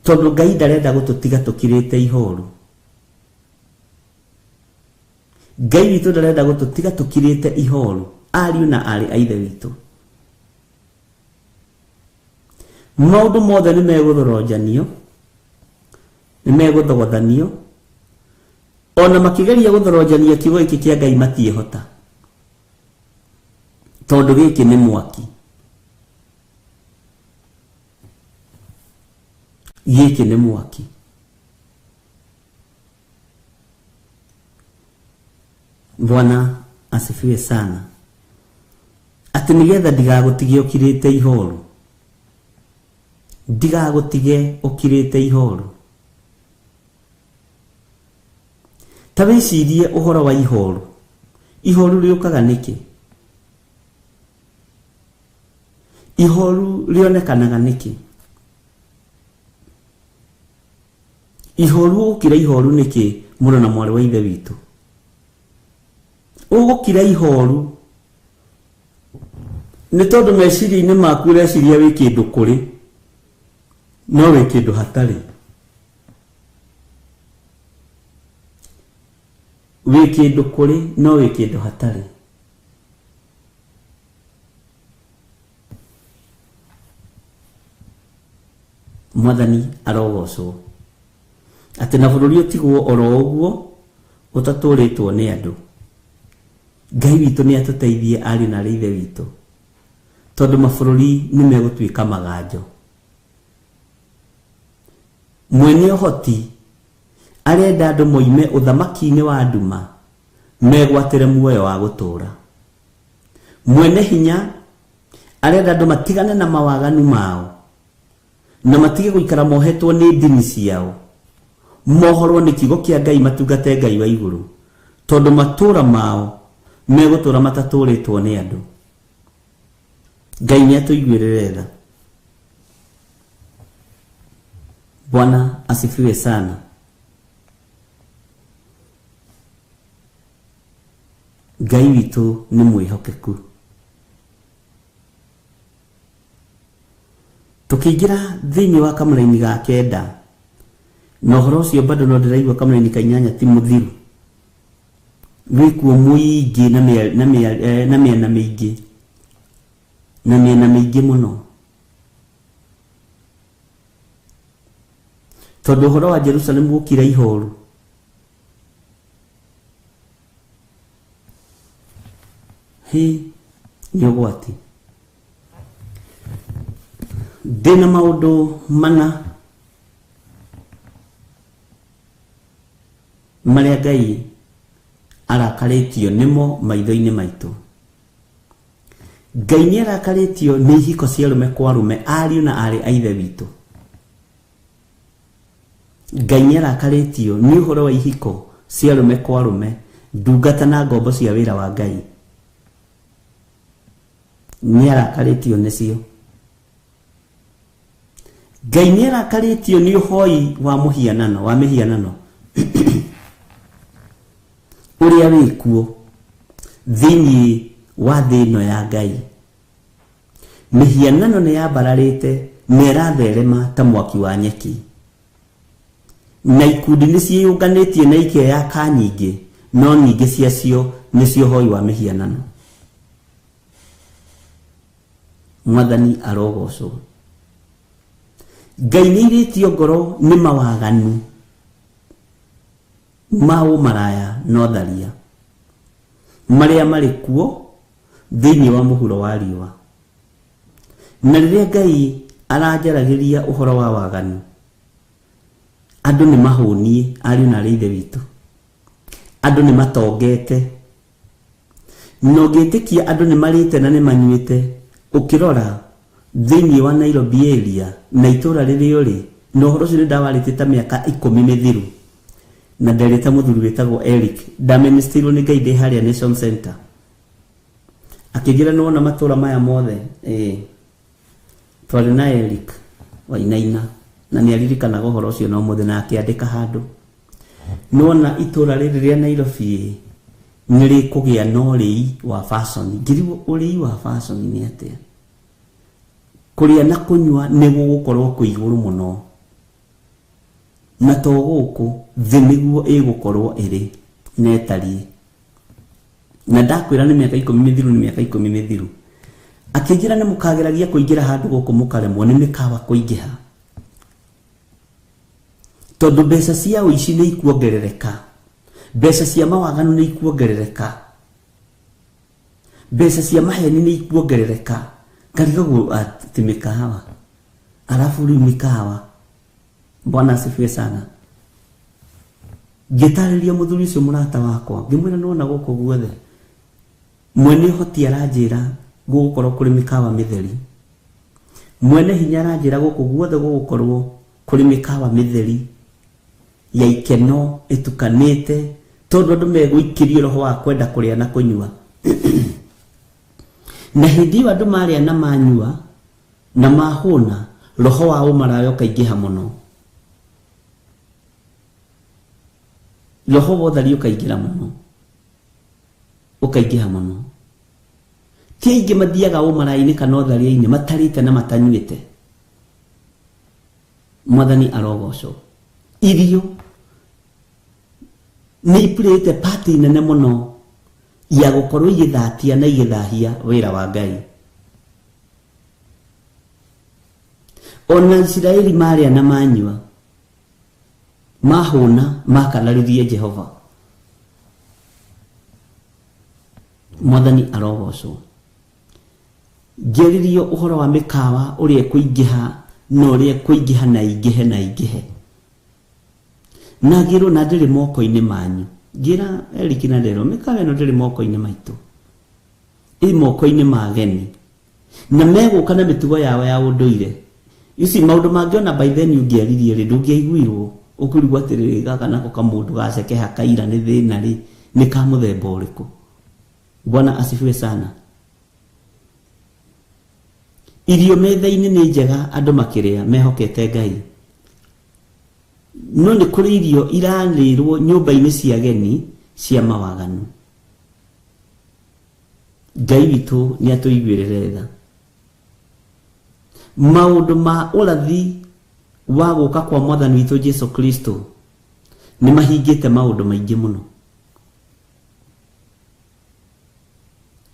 tondũ Ngai ndarenda gũtũtiga tũkirĩte ihoru. Ngai witũ ndarenda gũtũtiga tũkirĩte ihoru, ariũ na arĩ a ithe witũ. Maũndũ mothe nĩ megũthorojanio, nĩ megũthogothanio, ona makĩgeria gũthorojania kiugo gĩkĩ kĩa Ngai matiĩhota, tondũ gĩkĩ nĩ mwaki. Gĩkĩ nĩ mwaki. Bwana asifiwe sana. Atĩ nigetha ndigagũtige ũkirĩte ihoru. Ndigagũtige ũkirĩte ihoru. Ta wĩcirie ũhoro wa ihoru. Ihoru rĩũkaga nĩkĩ? Ihoru rĩonekanaga nĩkĩ? Ihoru ũkira ihoru nĩkĩ, mũrũ na mwarĩ wa ithe witũ? Ũgũkira ihoru nĩ tondũ meciria-inĩ maku ũreciria wĩ kĩndũ kũrĩ, no wĩ kĩndũ hatarĩ. Wĩ kĩndũ kũrĩ, no wĩ kĩndũ hatarĩ. Mwathani arogocwo. Atĩ na bũrũri ũtigwo oro ũguo ũtatũrĩtwo nĩ andũ. Ngai witũ nĩ atũteithie, ariũ na arĩ ithe witũ, tondũ mabũrũri nĩ megũtuĩka maganjo. Mwene ũhoti arenda andũ moime ũthamaki-inĩ wa nduma, megwatĩre muoyo wa gũtũũra. Mwene hinya arenda andũ matigane na mawaganu mao, na matige gũikara mohetwo nĩ ndini ciao, mohorwo nĩ kiugo kĩa Ngai, matungate Ngai wa igũrũ, tondũ matũũra mao megũtũũra matatũrĩtwo nĩ andũ. Ngai nĩ atũiguĩrĩre tha. Bwana asifiwe sana. Ngai witũ nĩ mwĩhokeku. Tukĩingĩra thĩinĩ wa kamũra-inĩ ga 9, na ũhoro ũcio bado no ndĩraigua kamũra-inĩ ka 8 ti mũthiru. Wĩkuo mũingĩ na mĩena mĩingĩ, na mĩena mĩingĩ mũno. Tondũ ũhoro wa Jerusalem gũkira ihoru, nĩ ũgwati. Ndĩna maũndũ mana marĩa Ngai arakarĩtio nĩmo maitho-inĩ maitũ. Ngai nĩ arakarĩtio nĩ ihiko cia arũme kwa arũme, ariũ na arĩ a ithe witũ. Ngai nĩ arakarĩtio nĩ ũhoro wa ihiko cia arũme kwa arũme, ndungata na ngombo cia wĩra wa Ngai. Nĩ arakarĩtio nĩcio. Ngai nĩarakarĩtio nĩ ũhoi wa mũhianano wa mĩhianano ũrĩa wĩkuo thĩinĩ wa thĩ ĩno ya Ngai. Mĩhianano nĩ yambararĩte na ĩratherema ta mwaki wa nyeki, na ikundi nĩ ciĩyũnganĩtie na ikeyaka nyingĩ, no nyingĩ ciacio nĩcio ũhoi wa mĩhianano. Mwathani arogocwo. Ngai nĩirĩtio ngoro nĩ mawaganu ma ũmaraya na ũtharia marĩa marĩ kuo thĩinĩ wa mũhuro wa riũa. Na rĩrĩa Ngai aranjaragĩria ũhoro wa waganu, andũ nĩ mahũnie, ariũ na ithe witũ. Andũ nĩ matongete, na ũngĩtĩkia andũ nĩ marĩte na nĩ manyuĩte. Ũkĩrora thĩinĩ wa Nairobi area na itũra rĩrĩa ũrĩ, na ũhoro ũcio nĩndawarĩte ta mĩaka 10 mĩthiru, na nderĩta mũthuri wĩtagwo Eric, ndaministirwo nĩ Ngai ndĩ harĩa Nation Center, akĩnjĩra nĩwona matũra maya mothe twarĩ na Eric Wainaina, na nĩaririkanaga ũhoro ũcio na ũmũthĩ na akĩandĩka handũ. Nĩwona itũra rĩrĩ rĩa Nairobi nĩrĩkũgĩa na ũrĩi wa fashion. Ngĩrigwo ũrĩi wa fashion nĩ atĩa? Kũrĩa na kũnyua nĩ gũgũkorwo kwĩ igũrũ mũno, na to gũkũ thĩ nĩguo ĩgũkorwo ĩrĩ na ĩtariĩ. Na ndakwĩra nĩ mĩaka 10 mĩthiru, nĩ mĩaka 10 mĩthiru. Akĩnjĩra nĩ mũkageragia kũingĩra handũ gũkũ mũkaremwo nĩ mĩkawa kũingĩha, tondũ mbeca cia ũici nĩ ikuongerereka, mbeca cia mawaganu nĩ ikuongerereka, mbeca cia maheni nĩ ikuongerereka. Ngarigagwo atĩ mĩkawa, alafu rĩu mĩkawa. Bwana asifiwe sana. Ngĩtarĩria mũthuri ũcio mũrata wakwa, ngĩmwĩra nĩwona gũkũ guothe mwene ũhoti aranjĩra gũgũkorwo kũrĩ mĩkawa mĩtheri, mwene hinya aranjĩra gũkũ guothe gũgũkorwo kũrĩ mĩkawa mĩtheri ya ikeno ĩtukanĩte, tondũ andũ megũikĩrio roho wa kwenda kũrĩa na kũnyua. Na hĩndĩ ĩyo andũ marĩa na manyua na mahũna, roho wa ũmaraya ũkaingĩha mũno, roho wa ũthari ũkaingĩra mũno, ũkaingĩha mũno. Ti aingĩ mathiaga ũmaraya-inĩ kana ũthari-inĩ matarĩte na matanyuĩte. Mwathani arogocwo. Irio nĩ ipurĩte pati nene mũno ya gũkorwo igĩthatia na igĩthahia wĩra wa Ngai. Ona Isiraeli marĩa na manyua, mahũna makanarĩrie Jehova. Mwathani arogocwo. Ngĩarĩrio ũhoro wa mĩkawa ũrĩa kũingĩha na ũrĩa kũingĩha na ingĩhe na ingĩhe. Na ngĩrwo na ndĩrĩ moko-inĩ manyu. Ngira Eric na ndĩrwo mĩkawa ĩno ndĩrĩ moko-inĩ maitũ, ĩ moko-inĩ ma ageni, na megũka na mĩtugo yao ya ũndũire. Ici maũndũ mangĩona by then ũngĩaririe rĩ, ndũngĩaiguirwo. Ũkũrigwo atĩrĩrĩ, gaka nako kamũndũ gacekeha kaira nĩ thĩna rĩ, nĩ ka mũthemba ũrĩkũ? Bwana asifiwe sana. Irio metha-inĩ nĩ njega, andũ makĩrĩa mehokete Ngai. No nĩ kũrĩ irio irarĩrwo nyũmba-inĩ cia ageni cia mawaganu. Ngai witũ nĩ atũiguĩrĩre tha. Maũndũ ma ũrathi wa gũka kwa Mwathani witũ Jesu Kristo nĩ mahingĩte maũndũ maingĩ mũno,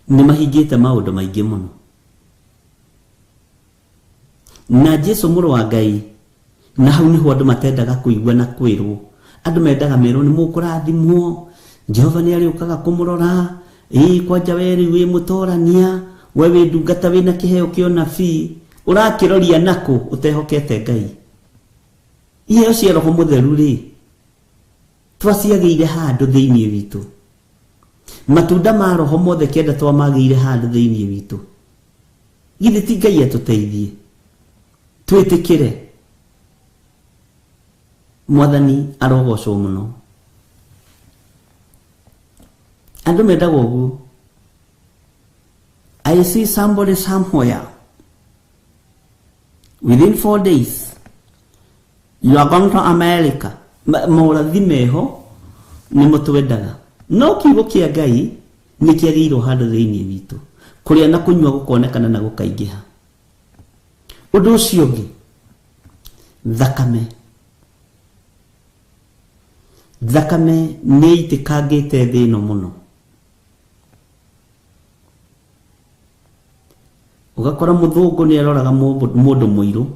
nĩ mahingĩte maũndũ maingĩ mũno. Na Jesu mũrũ wa Ngai, na hau nĩho andũ matendaga kũigua na kwĩrwo. Andũ mendaga merwo nĩ mũkũrathimwo, Jehova nĩ arĩũkaga kũmũrora, kwanja we rĩu wĩ mũtorania, we wĩ ndungata wĩna kĩheo kĩa ũnabii, ũrakĩroria nakũ ũtehokete Ngai? Iheo cia Roho Mũtheru rĩ, twaciagĩire handũ thĩinĩ witũ. Matunda ma Roho mothe kĩenda twamagĩire handũ thĩinĩ witũ. Githĩ ti Ngai atũteithie? Twĩtĩkĩre. Mwathani arogocwo mũno. Andũ mendaga ũguo. I see somebody somewhere within 4 days you are going to America morathi meho ni mutwendaga no kiugo kia Ngai ni kiagirwo handu thiini witu kuria na kunywa gukonekana na gukaingiha undu ucio ngi thakame ni itikangite thino muno ugakora muthungu ni aroraga mundu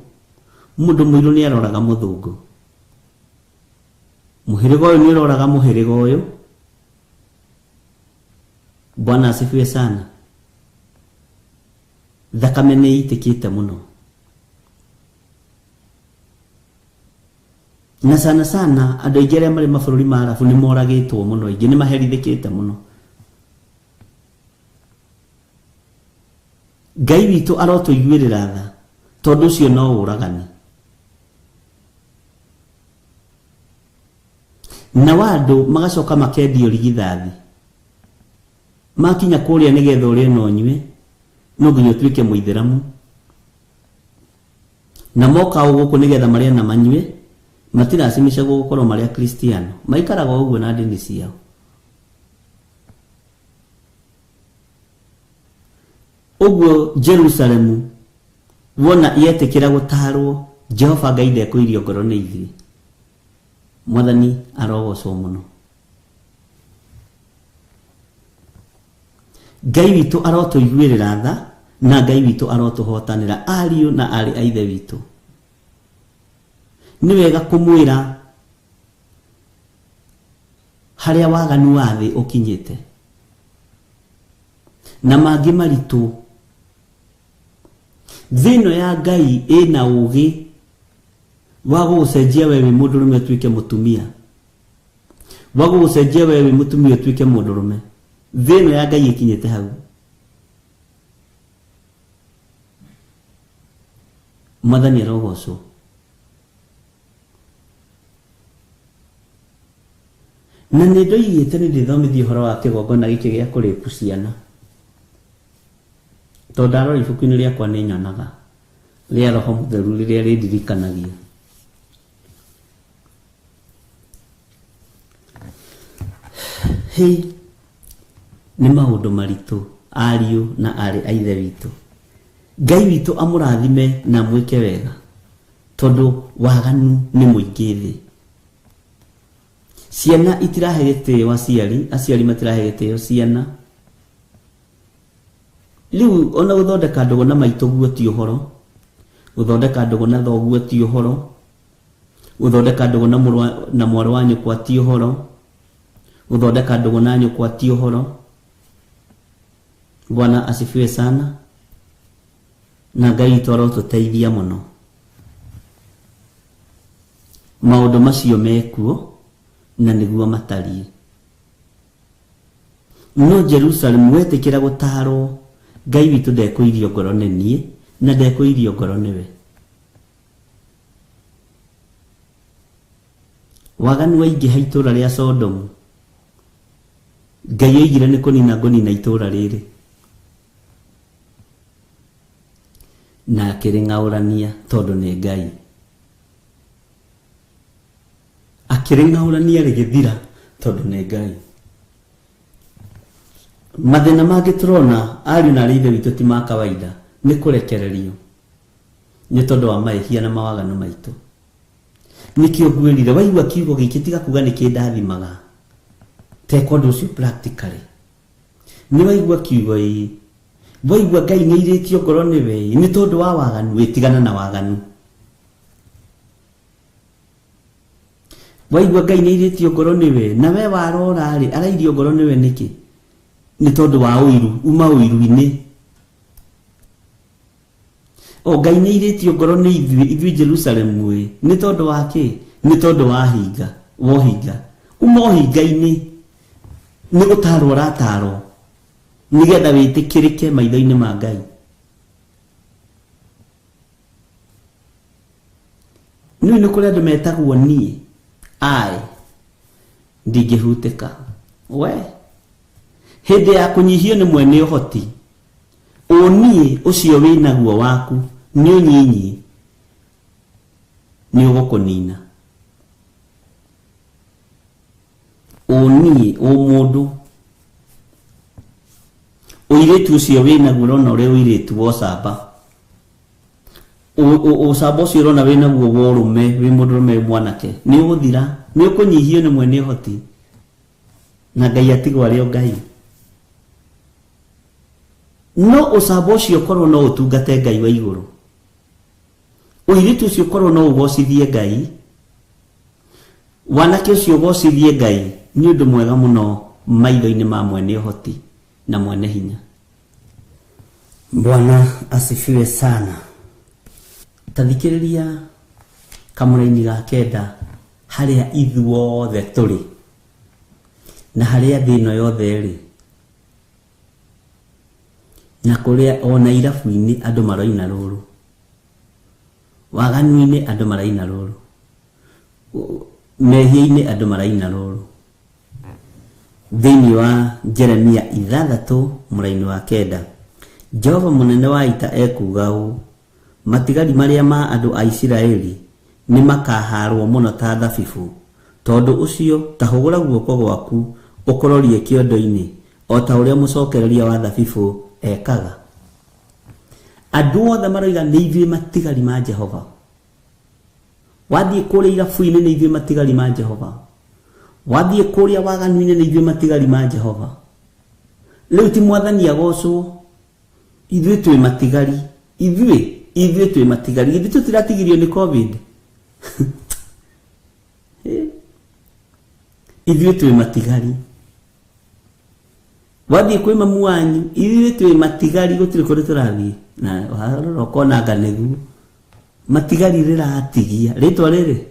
muiru ni aroraga muthungu muhirigo uyu ni aroraga muhirigo uyu Bwana asifiwe sana thakame ni itikite muno na sana andu aingĩ arĩa marĩ mabũrũri ma Arabu nĩ moragĩtwo muno aingĩ nĩ maherithĩkĩte muno Ngai witũ arotũiguĩrĩra tha tondũ ũcio no ũragani na andũ magacoka makendio rigithathi makinya kũrĩa nĩgetha ũrĩe na ũnyue no nginya ũtuĩke mũithĩramu na moka gũkũ nĩgetha marĩe na manyue matiracimisha gũkorwo marĩa Kristiano maikaraga ũguo na ndini ciao ũguo Jerusalemu wona yetĩkĩra gũtarwo Jehova Ngai ndekũirio ngoro nĩ ithuĩ Mwathani arogocwo mũno Ngai witũ arotũiguĩrĩra tha na Ngai witũ arotũhotanĩra ariũ na arĩ a ithe witũ ni wega kumwĩra harĩa waganu wa thĩ ũkinyĩte na mangĩ maritũ thĩno ya Ngai ĩna ũgĩ wa gũgũcenjia wewe mũndũrũme ũtuĩke mũtumia wa gũgũcenjia wewe mũtumia ũtuĩke mũndũrũme thĩno ya Ngai ĩkinyĩte hau Mwathani arogocwo na nĩ ndoigĩte nĩ ndĩthomithie ũhoro wa kĩgongona gĩkĩ gĩa kũrĩpu ciana tondũ ndarora ibuku-inĩ rĩakwa nĩ nyonaga rĩa Roho Mũtheru rĩrĩa rĩndirikanagia nĩ maũndũ maritũ ariũ na arĩ a ithe witũ Ngai witũ amũrathime na mwĩke wega tondũ waganu nĩ mũingĩ thĩ ciana itirahe gĩtĩo aciari matirahe gĩtĩo ciana rĩu ona gũthondeka ndogo na maitũguo ti ũhoro gũthondeka ndogo na thoguo ti ũhoro gũthondeka ndogo na mwarĩ wa nyũkwa ti ũhoro gũthondeka ndogo na nyũkwa ti ũhoro Bwana asifiwe sana na Ngai witũ arotũteithia mũno maũndũ macio mekuo na nĩguo matariĩ no Jerusalem wetĩkĩra gũtarwo Ngai witũ ndekũirio ngoro nĩ niĩ na ndekũirio ngoro nĩwe waganu waingĩha itũũra rĩa Sodomu Ngai oigire nĩ kũnina ngũnina itũũra rĩrĩ na akĩrĩng'aũrania tondũ nĩ Ngai akĩrĩng'aũrania rĩgĩthira tondũ nĩ Ngai mathĩna mangĩ tũrona ariũ na arĩ ithe witũ ti ma kawaida nĩ kũrekererio nĩ tondũ wa mahĩtia na mawaganu maitũ nĩkĩo ngwĩrire waigua kiugo gĩkĩ tiga kuga nĩ kĩndathimaga teka ũndũ ũcio practically nĩ waigua kiugo waigua Ngai nĩ airĩtio ngoro nĩwe nĩ tondũ wa waganu wĩtigana na waganu waigua Ngai nĩ airĩtio ngoro nĩwe na we warora rĩ arairio ngoro nĩwe nĩkĩ nĩ tondũ wa ũiru uma ũiru-inĩ Ngai nĩ airĩtio ngoro nĩ ithuĩ Jerusalemu nĩ tondũ wa kĩ nĩ tondũ wa hinga wohinga uma ũhinga-inĩ nĩ gũtarwo ũratarwo nĩgetha wĩtĩkĩrĩke maitho-inĩ ma Ngai nĩ kũrĩ andũ metagwo niĩ ndingĩhutĩka we hĩndĩ ya kũnyihio nĩ mwene ũhoti ũniĩ ũcio wĩnaguo waku nĩ ũnyinyi ni ugukunina uni umudu uiritu ucio wina guo na uri uiritu wo saba o sabo ucio rona wina guo worume wi mudurume mwanake ni uguthira ni ukunyihio ni mwene hoti na Ngai atigwo ari o Ngai no usabo ucio korwo no utungate Ngai wa iguru uiritu ucio korwo no ugocithie Ngai wanake ucio ugocithie Ngai ni undu mwega muno maitho-ini ma mwene hoti na mwene hinya. Bwana asifiwe sana. Tathikiriria kamuraini ga kenda haria ithuothe turi na haria thino yothe ri na kuria ona irabu-ini andu maraina ruru waganu-ini andu maraina ruru mehia-ini andu maraina ruru thini wa Jeremia 6 muraini wa kenda Jehova munene wa ita ekuga u matigari maria ma andu a Isiraeli ni makaharwo muno ta thabibu tondu ucio tahugura guoko gwaku ukororie kiondo-ini o ta uria mucokereria wa thabibu ekaga andu othe maroiga ni ithuĩ matigari ma Jehova wathie kuria irabu-ini ni ithuĩ matigari ma Jehova wathie kuria waganu-ini ni ithuĩ matigari ma Jehova riu ti mwathani agocwo ithuĩ twi matigari ithuĩ twi matigari githĩ tutiratigirio ni covid ithuĩ twi matigari wathie kwi mamu wanyu ithuĩ twi matigari gutiri kuri turathie na warora kona nganegu matigari riratigia ritwa riri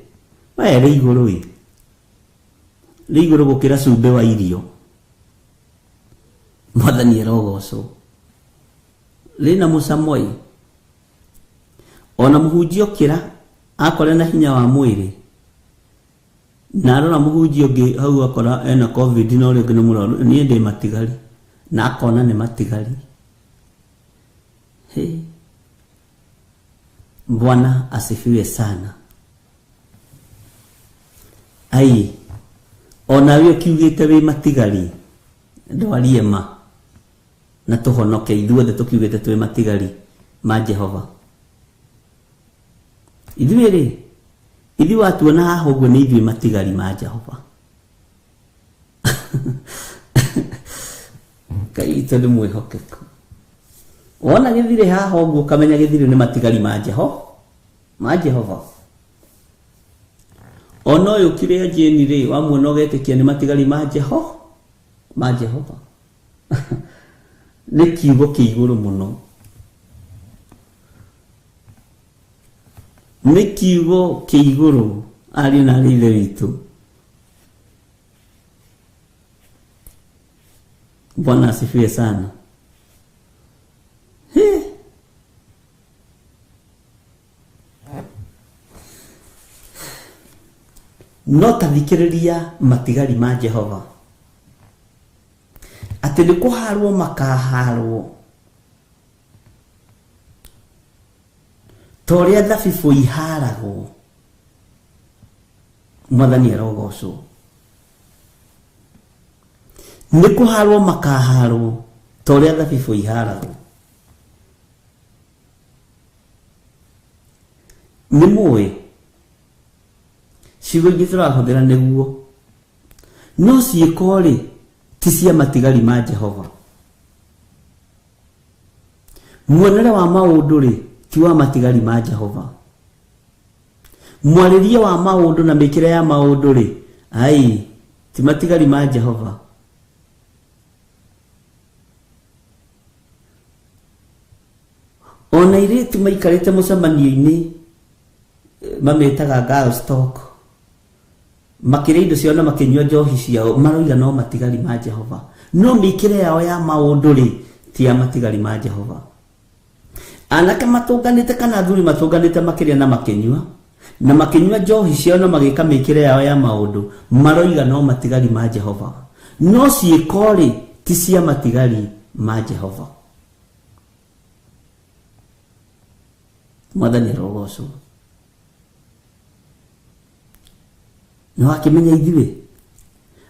we ri iguru wi ri iguru gukira cumbe wa irio mwathani arogocwo rina musamoi ona muhunjio kira akore na hinya wa mwiri na arora muhunjio ngi hau akora ena covid no ri ngino muroro ni ndi matigari na akona ni matigari Bwana asifiwe sana. Ai ona we kiugite wi matigari ndwarie ma na tuhonoke ithuothe tukiugite twi matigari ma Jehova ithuĩ watuona haha ũguo nĩ ithuĩ matigari ma Jehova Ngai tondũ mwĩhokeku wona gĩthirĩ haha ũguo kamenya gĩthirĩ nĩ matigari ma Jehova ona ũyũ kĩrĩa Jane rĩ wamuona ũgetĩkia nĩ matigari ma Jehova nĩ kiugo kĩigũrũ mũno nĩ kiugo kĩigũrũ ariũ na ithe witũ Bwana asifiwe sana. No tathikiriria matigari ma Jehova ati ni kuharwo makaharwo toria thabibu iharagwo mwathani arogocwo ni kuharwo makaharwo toria thabibu iharagwo ni muwe ciugo ingĩ tũrahũthĩra nĩguo no ciĩko rĩ ti cia matigari ma Jehova muonere wa maũndũ rĩ ti wa matigari ma Jehova mwarĩrie wa maũndũ na mĩkĩre ya maũndũ rĩ ai ti matigari ma Jehova ona irĩtu maikarĩte mũcemanio-inĩ mametaga girls talk makire indo ciao na makinywa njohi ciao maroiga no matigari ma Jehova no mikire yao ya maundu ri ti ya matigari ma Jehova anake matunganite kana thuri matunganite makiria na makinywa njohi ciao na magika mikire yao ya maundu maroiga no matigari ma Jehova no ciĩko ri ti cia matigari ma Jehova mwathani arogocwo no akimenya ithiwe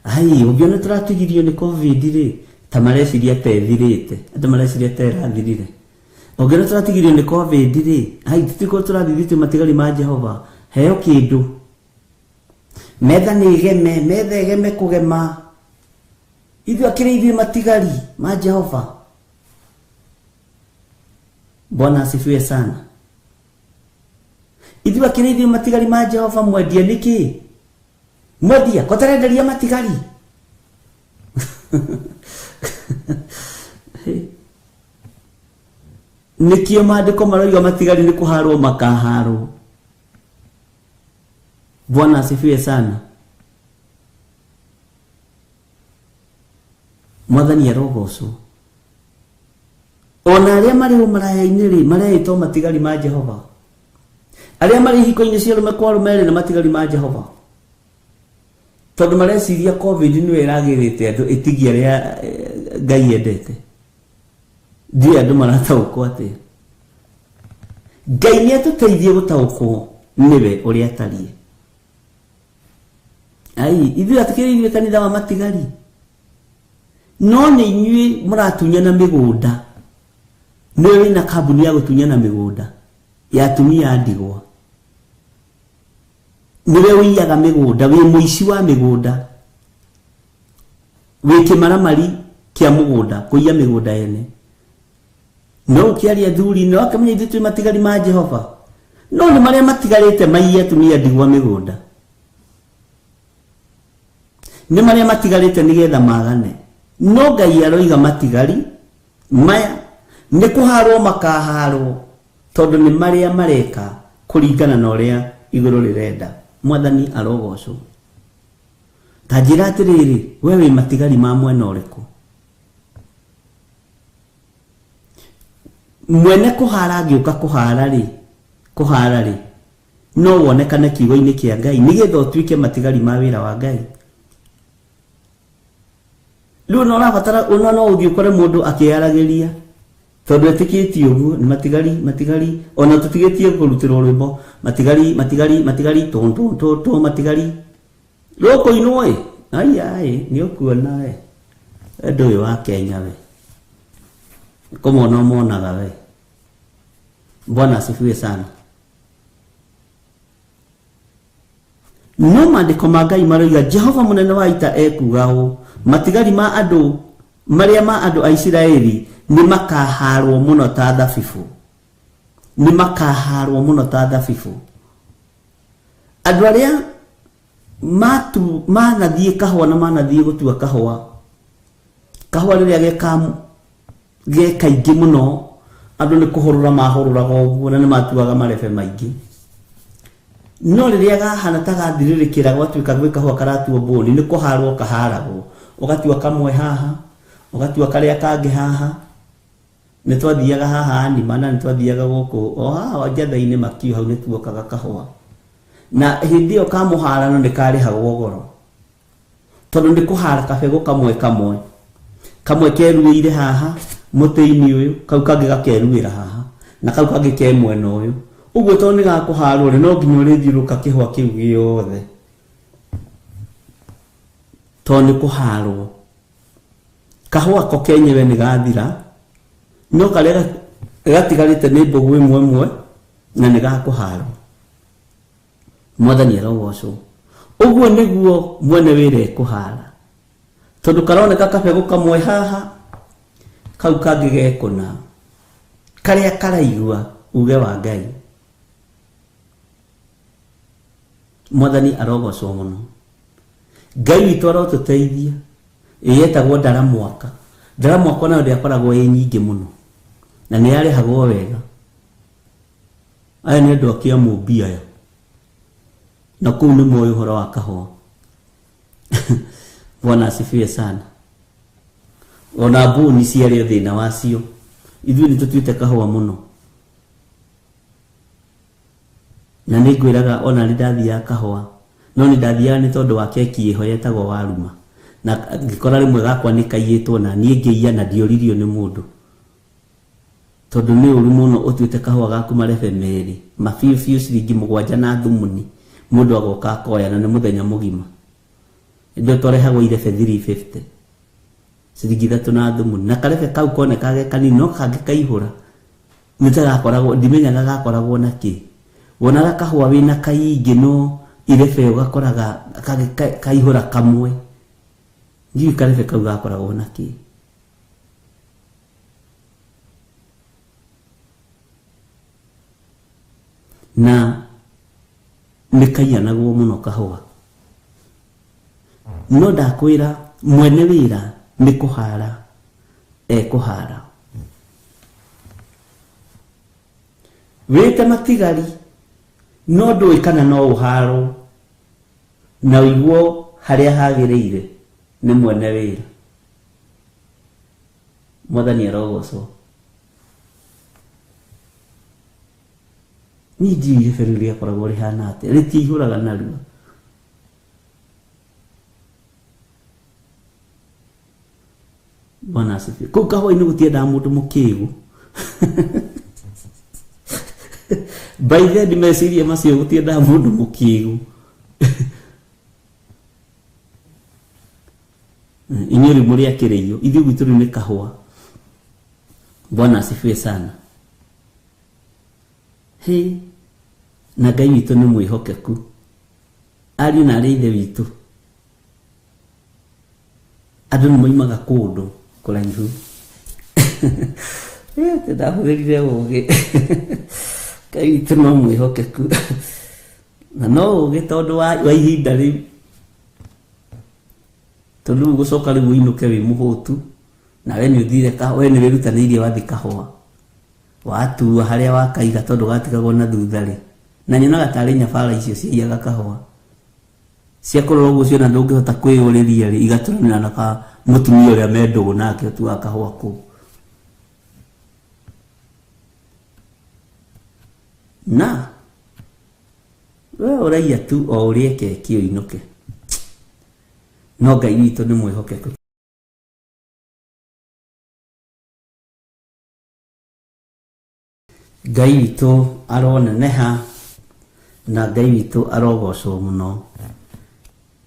ai ugiona turatigirio ni covid ri ta mareciria tethirite andu mareciria terathirire ugiona turatigirio ni covid ri ai tutiko turathithite matigari ma Jehova heo kindu metha ni geme kugema ithu akirithie matigari ma Jehova. Bwana asifiwe sana. Ithu akirithie matigari ma Jehova mwendia niki mwendia kotarenderia matigari nikio maandiko maroiga matigari ni kuharwo makaharwo. Bwana asifiwe sana. Mwathani arogocwo. Ona aria mari umaraya-ini ri mareitwo matigari ma Jehova. Aria mari hiko-ini cia rume kwa rume na matigari ma Jehova. Tondu mareciria covid ni iragirite andu itigia ria Ngai endete. Ndi andu marataukwo atia. Ngai ni atuteithie gutaukwo niwe uria atarie. Ai ithu atikiriithie kanitha wa matigari. No ni inyui muratunyana migunda. Niwe na kambuni ya gutunyana migunda ya tumia ndigwa. Niwe wiyaga migunda, wi muici wa migunda. Wi kimaramari kia mugunda, kuiya migunda yene. No ukiaria thuri no akamenya ithu matigari ma Jehova. No ni maria matigarite maiya tumia ndigwa migunda. Ni maria matigarite nigetha magane. No Ngai aroiga matigari maya ni kuharwo makaharwo tondu ni maria mareka kuringana na uria iguru rirenda. Mwathani arogocwo. Tajira atiriri wewe matigari ma mwena uriku mwene kuhara ngiuka kuhara ri no wonekane kiugo-ini kia Ngai nigetha utuike matigari ma wira wa Ngai. Riu no rabatara no uthii ukore mundu akiaragiria tondu etikitie uguo ni matigari ona tutigitie kurutirwo rwimbo matigari tonto matigari roko inwe ai ni ukuona we endo uyu wa Kenya we komona monaga we. Bwana asifiwe sana. No maandiko ma Ngai maroiga Jehova munene wa ita ekugaho matigari ma andu maria ma andu a Isiraeli ni makaharwo muno ta thabibu. Ni makaharwo muno ta thabibu. Andu aria manathie kahua na manathie gutua kahua riria gekaingi muno andu ni kuhurura mahururaga uguo na ni matuaga marebe maingi. No riria gahana ta gathiririkira gwatuika gwi kahua karatuo boni ni kuharwo kaharagwo ugatua kamwe haha ugatua karia kangi haha. Ni twathiaga haha ni mana ni twathiaga guku o haha njatha-ini makio hau ni tuokaga kahua na hindi iyo kamuharano ni karihagwo goro tondu ni kuhara kabego kamwe keruire haha muti-ini uyu kau kangi gakeruira haha na kau kangi ke mwena uyu uguo tondu ni gakuharwo no nginya urithiuruka kihua kiu giothe tondu ni kuharwo. Kahua ko kenyewe ni gathira no kalega gatigarite ni mbugu imwe na ni gakuharwo. Mwathani arogocwo. Uguo niguo mwene wire kuhara tondu karoneka kabego kamwe haha kau kangi gekuna karia karaigua uge wa Ngai. Mwathani arogocwo muno. Ngai witu arotuteithia yetagwo ndaramwaka nayo ndiakoragwo ĩ nyingĩ muno na nĩ yarĩhagwo wega. Aya nĩ andũ a Kiambu aya na kũu nĩ moĩ ũhoro wa kahũa. Bwana asifiwe sana. Ona mbũni ciarĩ thĩna wacio ithuĩ nĩ tũtuĩte kahũa mũno na nĩ ngwĩraga ona nĩ ndathiaga kahũa no nĩ ndathiaga nĩ tondũ wa keki ĩho yetagwo waruma na ngikora rimwe gakwa ni kaiyitwo na nie ngiia na ndioririo ni mundu tondu ni uru muno utuite kahua gaku marebe meri mafiu ciringi 7 na thumuni mundu agoka koya na ni muthenya mugima indo torehagwo irebe 350 ciringi 3 na thumu na karebe kau kone kage kanini no kage kaihura nitagakoragwo ndimenyaga gakoragwo na ki wona kahua wina kaingi no irebe ugakoraga kage kaihura kamwe ngi karebe kau gakoragwo na ki na nikaianagwo muno kahua no ndakwira mwene wira ni kuhara kuhara wete matigari no nduikana no uharo na uiguo haria hagireire ni mwene wira mwathani arogocwo ni ndiye feruria koragwo rihana ate ritihuraga narua Bwana asifiwe. Kwa kahua ino gutienda mundu mukigu. By the dimesiria macio gutienda mundu mukigu. Inyeri muri akireyo ithi gwitu ni kahua. Bwana asifiwe sana. He na Ngai witu ni mwihokeku. Ari na reithe witu. Andu ni moimaga kundu kuraihu ndahũthĩrire ũgĩ Ngai witũ no mwĩhokeku na no ũgĩ tondũ wa ihinda rĩu tondũ gũcoka rĩu ũinũke wĩ mũhũtu na we nĩ ũthire we nĩ wĩrutanĩirie wathi kahũa watua harĩa wakaiga tondũ gatigagwo na thutha rĩ na nyonaga tarĩ nyabara icio ciaiyaga kahũa cia kũrora ũguo ciona ndũngĩhota kwĩyũrĩria rĩ igatũranĩra na mutumia uria mendũgũ nake tuwa kahũa kũu na we ũraiya tu o ũrĩa keki ũinũke no Ngai witũ nĩ mwĩhokeku Ngai witũ aroneneha na Ngai witũ arogocwo mũno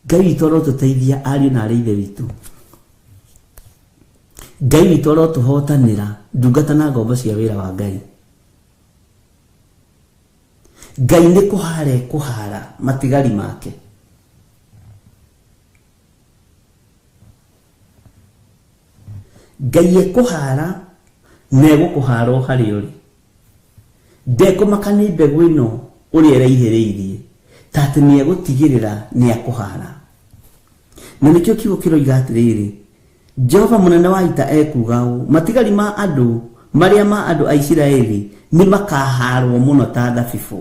Ngai witũ arotũteithia ariũ na aithe witũ Ngai witũ arotũhotanĩra ndungata na ngombo cia wĩra wa Ngai Ngai nĩ kuhara matigari make Ngai ekuhara na egũkũhara o harĩa ũrĩ ndekũmaka nĩ mbegũ ĩno ũrĩa ĩraihĩrĩirie ta atĩ nĩ egũtigĩrĩra nĩ akũhara na nĩkĩo kiugo kĩroiga atĩrĩrĩ Jehova munene wa ita ekuga matigari ma andũ marĩa ma andũ a Isiraeli nĩ makaharwo mũno ta thabibũ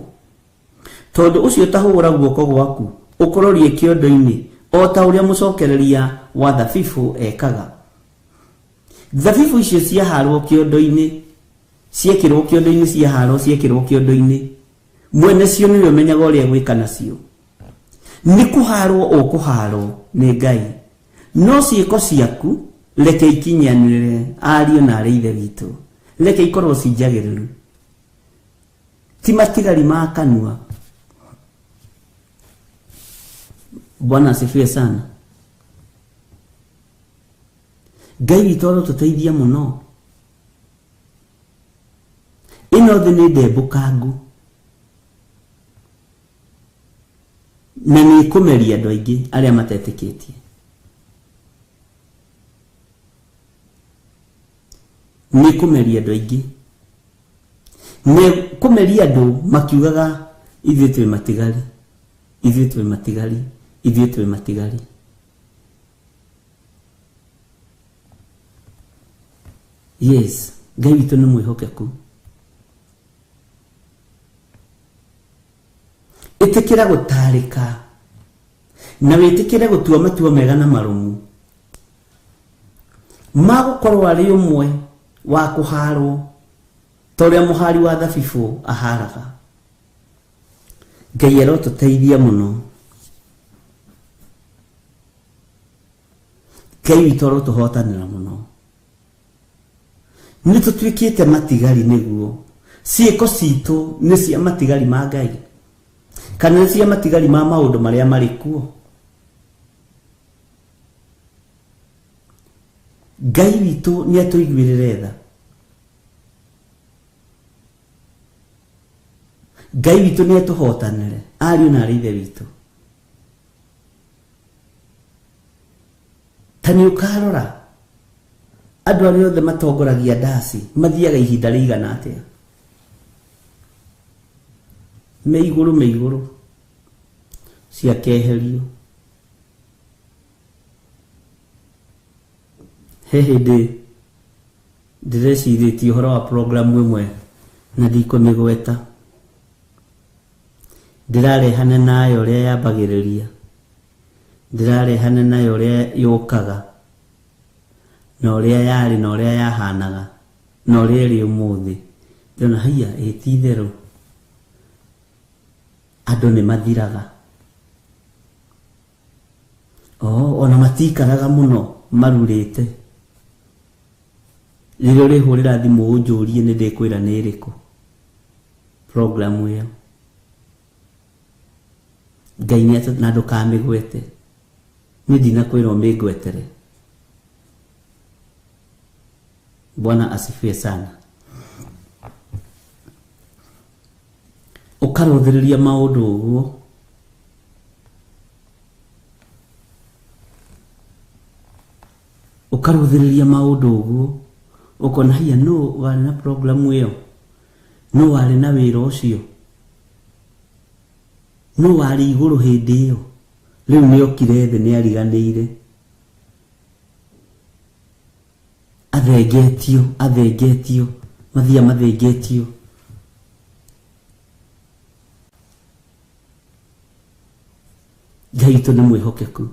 tondũ ũcio tahũra guoko gwaku ũkororie kĩondo-inĩ o ta ũrĩa mũcokereria wa thabibũ ekaga thabibũ icio ciaharwo kĩondo-inĩ ciekĩrwo kĩondo-inĩ ciekĩrwo kĩondo-inĩ mwene cio nĩwe ũmenyaga ũrĩa gwĩka nacio nĩ kũharwo ũkũharwo nĩ Ngai no ciĩko ciaku reke ikinyanĩrĩre ariũ na aithe witũ reke ikorwo cinjagĩrĩru ti matigari ma kanua Bwana asifiwe sana Ngai witũ arotũteithia mũno ĩno thĩ nĩ ndembũkangu na nĩ ĩkũmeria andũ aingĩ arĩa matetĩkĩtie nĩ ĩkũmeria andũ aingĩ nĩ ĩkũmeria andũ makiugaga ithuĩ twĩ matigari ithuĩ twĩ matigari ithuĩ twĩ matigari yes Ngai witũ nĩ mwĩhokeku ĩtĩkĩra gũtarĩka na wĩtĩkĩre gũtua matua mega na marũmu magũkorwo arĩ ũmwe wa kũharwo torĩa mũhari wa thabibũ aharaga Ngai arotũteithia mũno Ngai witũ arotũhotanĩra mũno nĩ tũtuĩkĩte matigari nĩguo ciĩko citũ nĩ cia matigari ma Ngai kana cia matigari ma maundu maria mari kuo. Ngai witu ni atuiguirire tha. Ngai witu ni atuhotanire ariu na arithe witu. Tani ukarora andu aria othe matongoragia ndasi mathiaga ihinda riigana atia. Meiguru cia keherio. Hehede ndirecirithitie uhoro wa programu imwe na ndikumigweta. Ndirarehana nayo uria yambagiriria, ndirarehana nayo uria yukaga, na uria yari na uria yahanaga, na uria iri umuthi. Ndona haya etithero andu ni mathiraga. Ona matikaraga muno marurite. Rĩrĩa ũrĩhũrĩra thimũ ũnjũrie nĩ ndĩkwĩra nĩ ĩrĩkũ programu ĩyo. Ngai nĩ na ndũkamĩgwete. Niĩ ndinakwĩra ũmĩngwetere. Bwana asifiwe sana. Ũkarũthĩrĩria maũndũ ũguo. Ũkarũthĩrĩria maũndũ ũguo. Ukona hia no wale na programu ĩyo. No wale na wĩra ũcio. No wale igũrũ hĩndĩ ĩyo. Rĩu nĩ okire thĩ nĩ ariganĩire. Athengetio. Mathia mathengetio. Ngai witũ nĩ mwĩhokeku.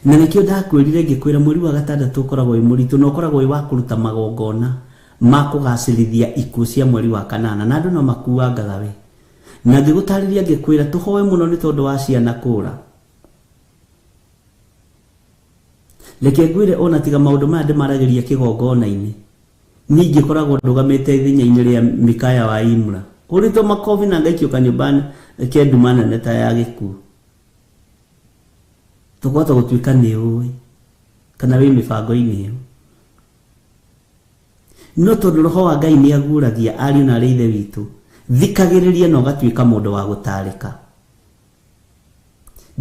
Na nikio ndakwirire ngikwira mweri wa gatandatu ukoragwo wi muritu no ukoragwo wi wa kuruta magongona ma kugacirithia ikuũ cia mweri wa kanana na andu no makuangaga we. Na ngigutariria ngikwira tuhoe muno ni tondu wa ciana kura. Leke ngwire ona tiga maundu maya ndimaragiria kigongona-ini. Ningi koragwo ndugamite thinya-ini ria Mikaya wa Imra. Urito makovi na ngaikio kanyumbani kendumana neta ya gikuũ. Tukwata gutuika ni uwi kana wi mibango-ini iyo. No tondu roho wa Ngai ni aguragia ariu na arithe witu, thikagiriria no gatuika mundu wa gutarika.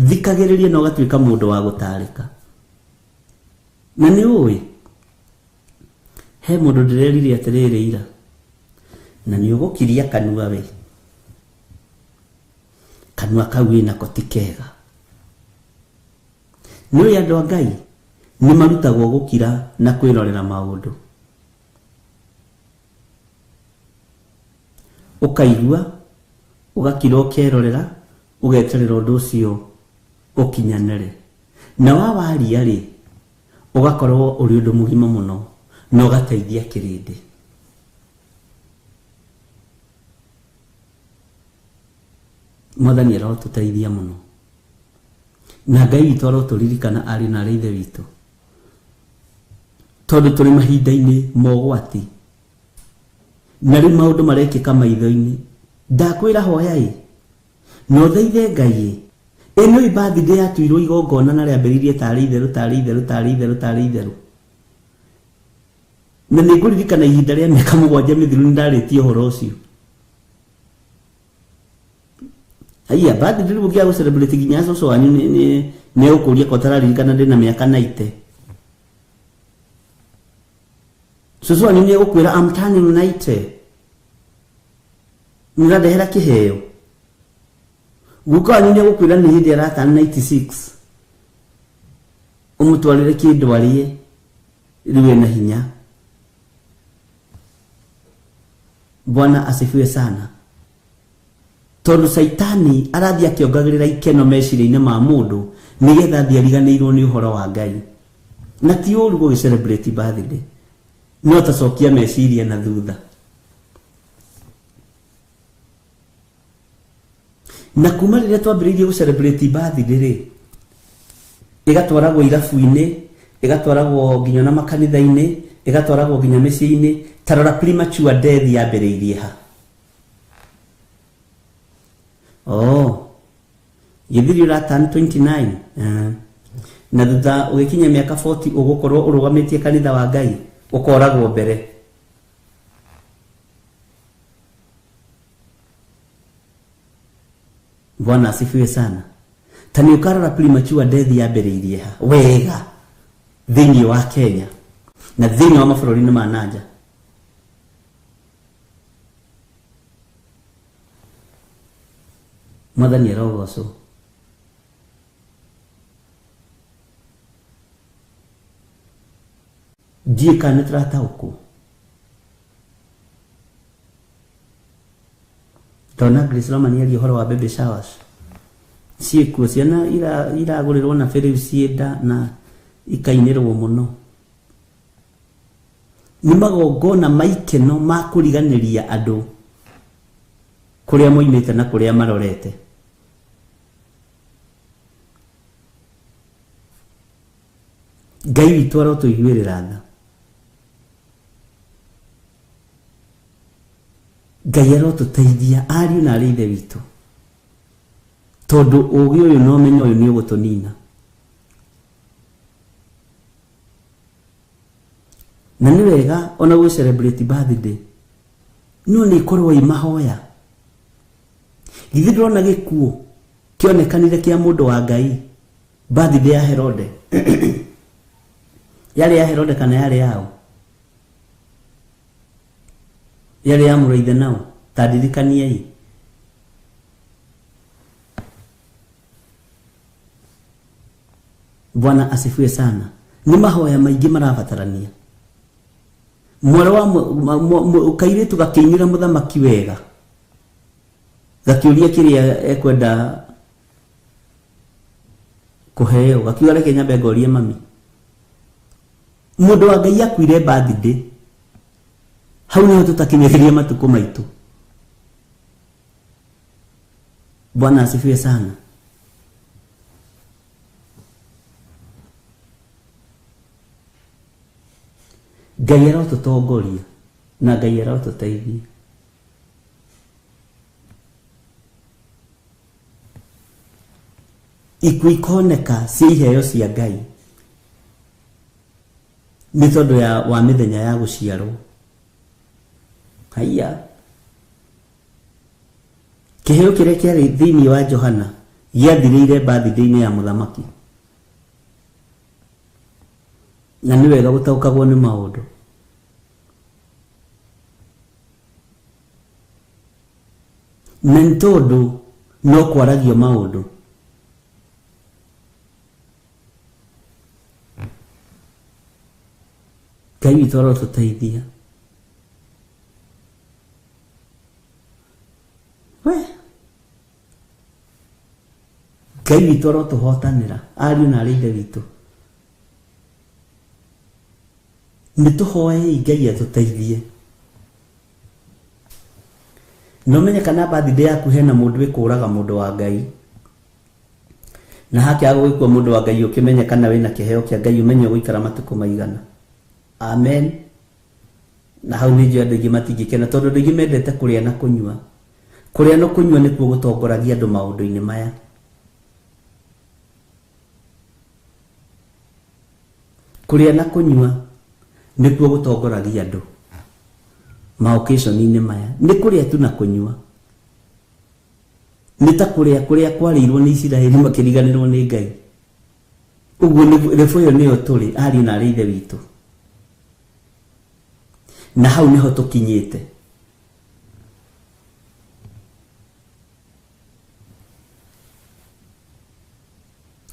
Thikagiriria no gatuika mundu wa gutarika. Na ni uwi he mundu ndirerire atiriri ira na ni ugukiria kanua we. Kanua kau nako ti kega. Nĩ andu a Ngai ni marutagwo gukira na kwirorera maundu. Ukaigua ugakira ukerorera ugeterera undu ucio ukinyanire. Na wawaria ri ugakorwo uri undu mugima muno na ugateithia kirindi. Mwathani arotuteithia muno. Na Ngai witũ aroturirikana ari na arithe witũ. Tondu turi mahinda-ini mogwati. Na rĩu maundu marekĩka maitho-ini. Ndakwĩra hoya no thaithe Ngai ĩno birthday yatuirwo igongona na rĩambĩrĩirie tarĩ itheru. Na nĩngũririkana ihinda rĩa mĩaka 7 mĩthiru nĩndarĩtie ũhoro ũcio. Aya birthday rĩu gĩa gũcelebrate nginya cũcũ wanyu nĩ ũkũria kotararirikana ndĩna mĩaka 90. Cũcũ wanyu nĩ ũkwĩra I'm turning 90. Nĩrandehera kĩheo. Guka wanyu nĩ ũkwĩra nĩ hĩndĩ aratana 96. Ũmũtwarĩre kĩndũ arĩe rĩu ena hinya. Bwana asifiwe sana. Tondu Saitani arathia akiongagirira ikeno meciria-ini ma mundu nigetha thiariganirwo ni uhoro wa Ngai. Na ti uru go celebrate birthday. No tacokia meciria na thutha. Na kuma rĩrĩa twambĩrĩirie gũcelebrate birthday rĩ, igatwaragwo irabu-inĩ, igatwaragwo nginya na makanitha-inĩ, igatwaragwo nginya mĩciĩ-inĩ. Tarora premature death yambĩrĩirie ha. Githiri uratan 29. Na thutha ugikinya miaka 40 ugukorwo urugamitie kanitha wa Ngai ukoragwo mbere. Bwana asifiwe sana. Tani ukarora premature death yambĩrĩirie ha wega thĩinĩ wa Kenya na thĩinĩ wa mabũrũri-inĩ ma nanja. Mwathani arogocwo. Ndiĩ kana nĩtũrataũkwo. Tona Grace Roman yari ũhoro wa baby showers. Ciĩkuo ciana iragũrĩrwo na bĩrĩu cienda na ikainĩrwo mũno. Nĩ magongona maikeno ma kũriganĩria andũ kũrĩa moimĩte na kũrĩa marorete. Ngai witũ arotũiguĩrĩra tha. Ngai arotũteithia ariũ na arĩ ithe witũ. Tondũ ũgĩ ũyũ na ũmenyo ũyũ nĩ ũgũtũnina. Na nĩ wega ona gũ celebrate birthday no nĩ ikorwo i mahoya. Githĩ ndĩrona gĩkuũ kĩonekanire kĩa mũndũ wa Ngai birthday ya Herode. Yarĩ ya Herode kana yarĩ yao? Yarĩ ya mũrũ ithe nao tandirikaniei. Bwana asifiwe sana. Ni mahoya maingĩ marabatarania. Mwana wa kairitu gakinyira muthamaki wega. Gakiuria kiria ekwenda kuheo, gakiuria reke nyambe ngorie mami. Mundu wa Ngai akwire birthday. Hau niho tutakinyeria matuko maitu. Bwana asifiwe sana. Ngai arotũtongoria na Ngai arotũteithia. Ikuũ ikoneka cia iheo cia Ngai nĩ tondũ wa mĩthenya ya gũciarwo. Haiya. Kĩheo kĩrĩa kĩarĩ thĩinĩ wa Johana gĩathirĩire birthday-inĩ ya mũthamaki. Na nĩ wega gũtaũkagwo nĩ maũndũ. Na nĩ tondũ no kwaragio maũndũ. Ngai witũ arotũteithia. Ngai witũ arotũhotanĩra ariũ na arĩ ithe witũ. Nĩtũhoei Ngai atũteithie. No menye kana birthday yaku hena mũndũ wĩkũraga mũndũ wa Ngai. Na haki agũgĩkua mũndũ wa Ngai ũkĩmenye kana wĩna kĩheo kĩa Ngai ũmenye gũikara matukũ maigana. Amen. Na hau nĩ njũĩ andũ aingĩ matingĩkena tondũ andũ aingĩ mendete kũrĩa na kũnyua. Kũrĩa na kũnyua nĩkuo gũtongoragia andũ maũndũ-inĩ maya. Kũrĩa na kũnyua nĩkuo gũtongoragia andũ ma-occasion-inĩ maya. Nĩ kũrĩa tu na kũnyua. Nĩ ta kũrĩa kwarĩirwo nĩ Isiraeli makĩriganĩrwo nĩ Ngai. Ũguo rebu ĩyo nĩyo tũrĩ ariũ na arĩ ithe witũ. Na hau niho tũkinyĩte.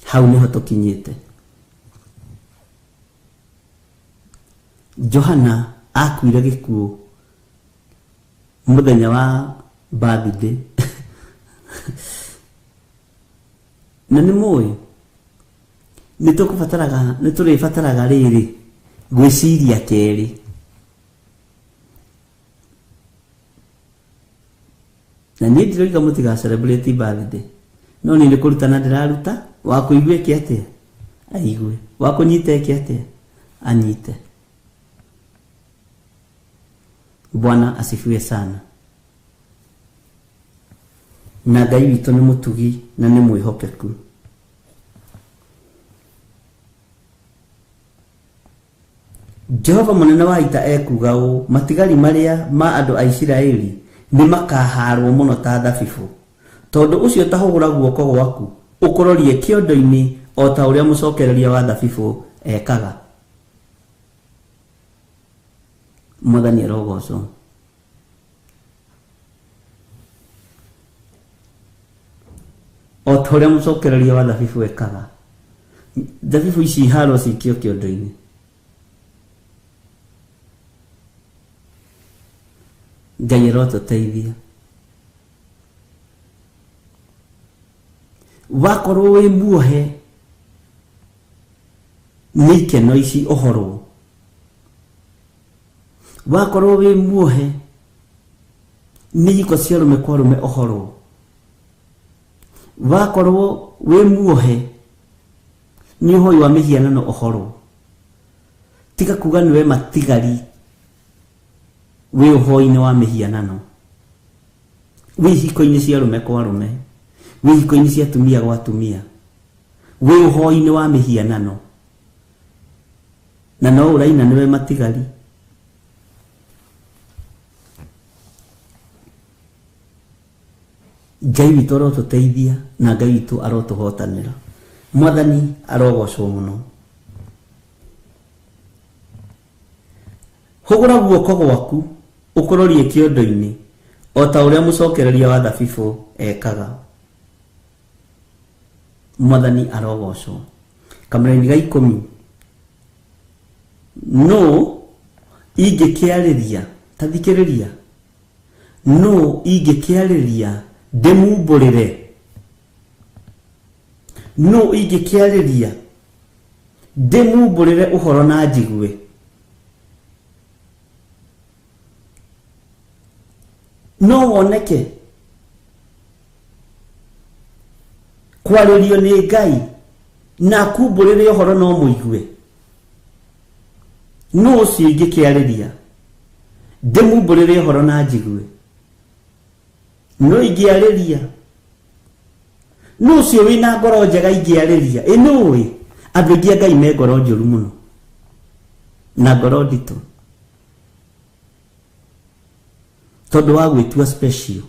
Hau niho tũkinyĩte. Johana akuire gĩkuũ mũthenya wa birthday. Na nĩ mũĩ nĩtũrĩbataraga rĩrĩ gwĩciria kerĩ. Na niĩ ndiroiga mũtiga celebrate birthday. No nĩ kũrutana ndĩraruta. Wa kũigua eke atĩa? Aigue. Wa kũnyita eke atĩa? Anyite. Bwana asifiwe sana. na Ngai witũ nĩ mũtugi na nĩ mwĩhokeku. Jehova mũnene wa ita ekuga ũũ, matigari marĩa ma andũ a Isiraeli nĩ makaharwo mũno ta thabibũ. Tondũ ũcio tahũgũra guoko gwaku ũkũrorie kĩondo-inĩ o ta ũrĩa mũcokereria wa thabibũ ekaga. Mwathani arogocwo. O ta ũrĩa mũcokereria wa thabibũ ekaga. Thabibũ ici iharwo cikio kĩondo-inĩ. Ngai arotũteithia. Wakorwo wĩ muohe nĩ ikeno ici ũhorwo. Wakorwo wĩ muohe nĩ iko cia rũme kwa rũme ũhorwo. Wakorwo wĩ muohe nĩ ũhoi wa mĩhianano ũhorwo. Tiga kuga nĩwe matigari wĩ ũhoi-inĩ wa mĩhianano. Wĩ hiko-inĩ cia rũme kwa rũme, wĩ hiko-inĩ cia tumia gwa tumia, wĩ ũhoi-inĩ wa mĩhianano, na no ũraina nĩwe matigari. Ngai witũ arotũteithia na Ngai witũ arotũhotanĩra. Mwathani arogocwo mũno. Hũgũra guoko gwaku ũkũrorie kĩondo-inĩ o ta ũrĩa mũcokereria wa thabibũ ekaga. Mwathani arogocwo. Kamũra-inĩ ga 10. No ingĩkĩarĩria, ta thikĩrĩria. No ingĩkĩarĩria ndĩmumbũrĩre. No ingĩkĩarĩria ndĩmumbũrĩre ũhoro na njigue. No woneke kwarĩrio nĩ Ngai na kumbũrĩre ũhoro no mũigue. No ũcio ingĩkĩarĩria ndĩmumbũrĩre ũhoro na njigue. No ingĩarĩria. No ũcio wĩna ngoro njega ingĩarĩria. Nũĩ andũ aingĩ a Ngai me ngoro njũru mũno na ngoro nditũ, tondũ wa gwĩtua special.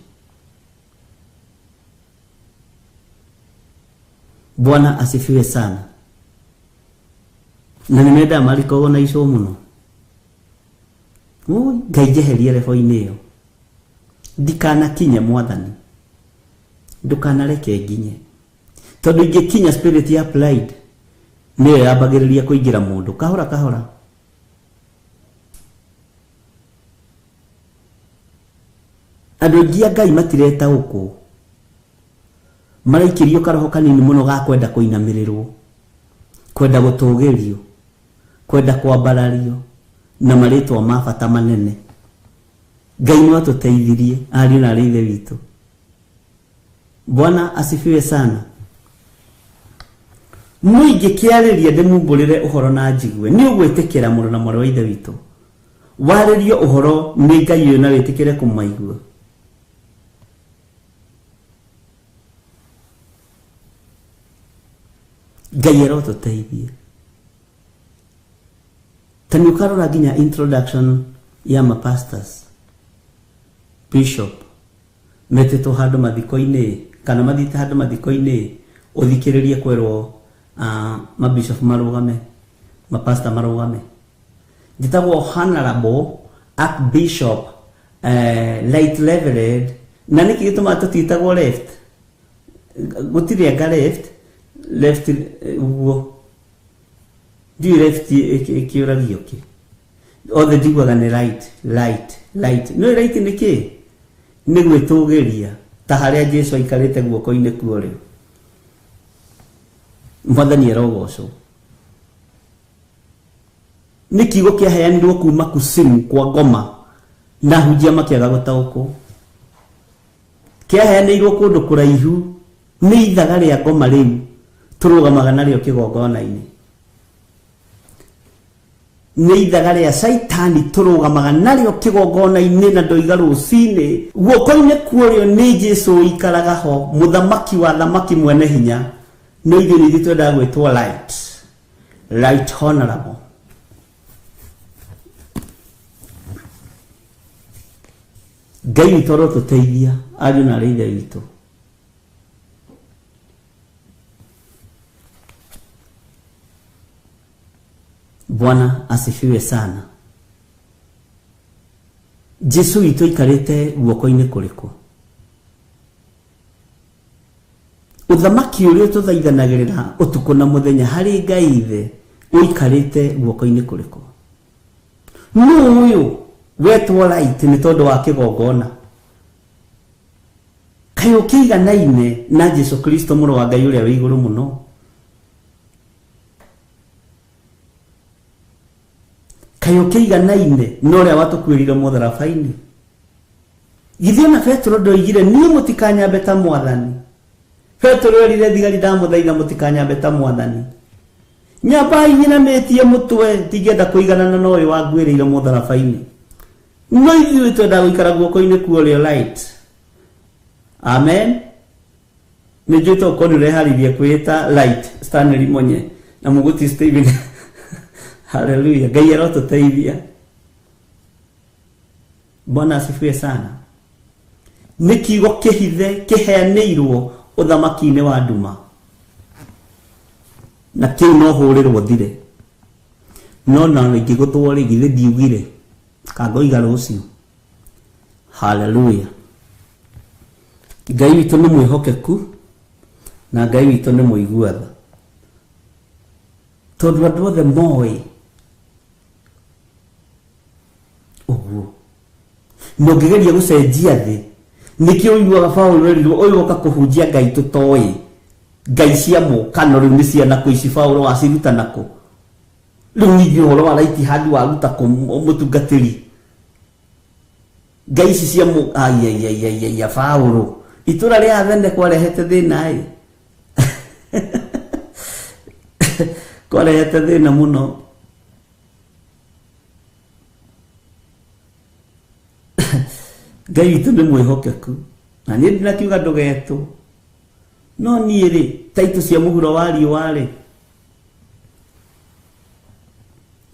Bwana asifiwe sana. Na nĩmenda marikogo na ico mũno. Ngai njeherie rebo-inĩ ĩyo. Ndikanakinye Mwathani. Ndukanareke nginye. Tondũ ingĩkinya spirit ya pride nĩyo yambagĩrĩria kũingĩra mũndũ kahora kahora. Andũ aingĩ a Ngai matireta ũkũ. Maraikĩrio karoho kanini mũno ga kwenda kũinamĩrĩrwo, kwenda gũtũgĩrio, kwenda kwambarario na marĩtwa ma bata manene. Ngai nĩ atũteithirie ariũ na arĩ ithe witũ. Bwana asifiwe sana. Mũingĩ kĩarĩria ndĩmumbũrĩre ũhoro na njigue nĩ ũgwĩtĩkĩra mũrũ na mwarĩ wa ithe witũ. Warĩrio ũhoro nĩ Ngai ũyũ na wĩtĩkĩre kũmaigua. Ngai arotũteithie. Tani ũkarora nginya introduction ya mapastors, bishop, metĩtwo handũ mathiko-inĩ kana mathite handũ mathiko-inĩ ũthikĩrĩrie kwerwo mabishop marũgame, mapasta marũgame. Njĩtagwo Honorable Archbishop Light Reverend, na nĩkĩ gĩtũmaga tũtitagwo left? Gũtirĩ anga left uguo. Ndiũ left ĩkĩũragio kĩ. Othe njiguaga nĩ right. No right nĩ kĩ? Nĩ gwĩtũgĩria ta harĩa Jesũ aikarĩte guoko-inĩ kuo rĩu. Mwathani arogocwo. Nĩ kiugo kĩaheanirwo kuma kusimu kwa ngoma na hunjia makĩaga gũtaũkwo. Kĩaheanirwo kũndũ kũraihu nĩ ithaga rĩa ngoma rĩu tũrũgamaga narĩo kĩgongona-inĩ. nĩ ithaga rĩa Saitani tũrũgamaga narĩo kĩgongona-inĩ na ndoiga rũcinĩ. Guoko-inĩ kuorĩo nĩ Jesũ ikaraga ho, mũthamaki wa thamaki mwene hinya. No ithuĩ nĩ ithuĩ twendaga gwĩtwo Right Honorable. Ngai witũ arotũteithia, ariũ na arĩ ithe witũ. Bwana asifiwe sana. Jesũ witũ ikarĩte guoko-inĩ kũrĩkũ? Ũthamaki ũrĩa tũthaithanagĩrĩra ũtukũ na mũthenya harĩ Ngai ithe ũikarĩte guoko-inĩ kũrĩkũ? Nũũ ũyũ wetwo right nĩ tondũ wa kĩgongona? Kaĩ ũkĩiganaine na Jesũ Kristo mũrũ wa Ngai ũrĩa wĩ igũrũ mũno? Kaĩ ũkĩiganaine na ũrĩa watũkuĩrire mũtharaba-inĩ? Githĩ ona Petro ndoigire niĩ mũtikanyambe ta Mwathani? Petro erire thigari ndamũthaitha mũtikanyambe ta Mwathani. Nyambai nyinamĩtie mũtwe, tingĩenda kũiganana na ũyũ wanguĩrĩire mũtharaba-inĩ. No ithuĩ twendaga gũikara guoko-inĩ kuorĩo right. Amen. Nĩ njũĩ tokorwo nĩ ũreharĩirie kwĩĩta Right Stanley Monye na Mũguti Stephen. Hallelujah. Ngai arotũteithia. Bwana asifiwe sana. Nĩ kiugo kĩhithe kĩheanĩirwo ũthamaki-inĩ wa nduma. Na kĩu no hũrĩrwo thire. No na rĩngĩ gũtwo rĩngĩ githĩ ndiugire. Kangoiga rũciũ. Hallelujah. Ngai witũ nĩ mwĩhokeku na Ngai witũ nĩ mũiguatha. Tondũ andũ othe moĩ ũguo. Ndũngĩgeria gũcenjia thĩ. Nĩkĩo ũiguaga Paũlũ erirwo ũyũ ũka kũhunjia Ngai tũtoĩ. Ngai cia mũkano rĩu nĩ ciana kũ ici Paũlũ waciruta nakũ? Rĩu ningĩ ũhoro wa right hand waruta kũ mũtungatĩri? Ngai ici cia ya Paũlũ. Itũra rĩa Athene kwarehete thĩna ĩ. Kwarehete thĩna mũno. Ngai witũ nĩ mwĩhokeku. Na niĩ ndinakiuga ndũgetwo. No niĩ rĩ, taitũ cia mũhuro wa riũa rĩ,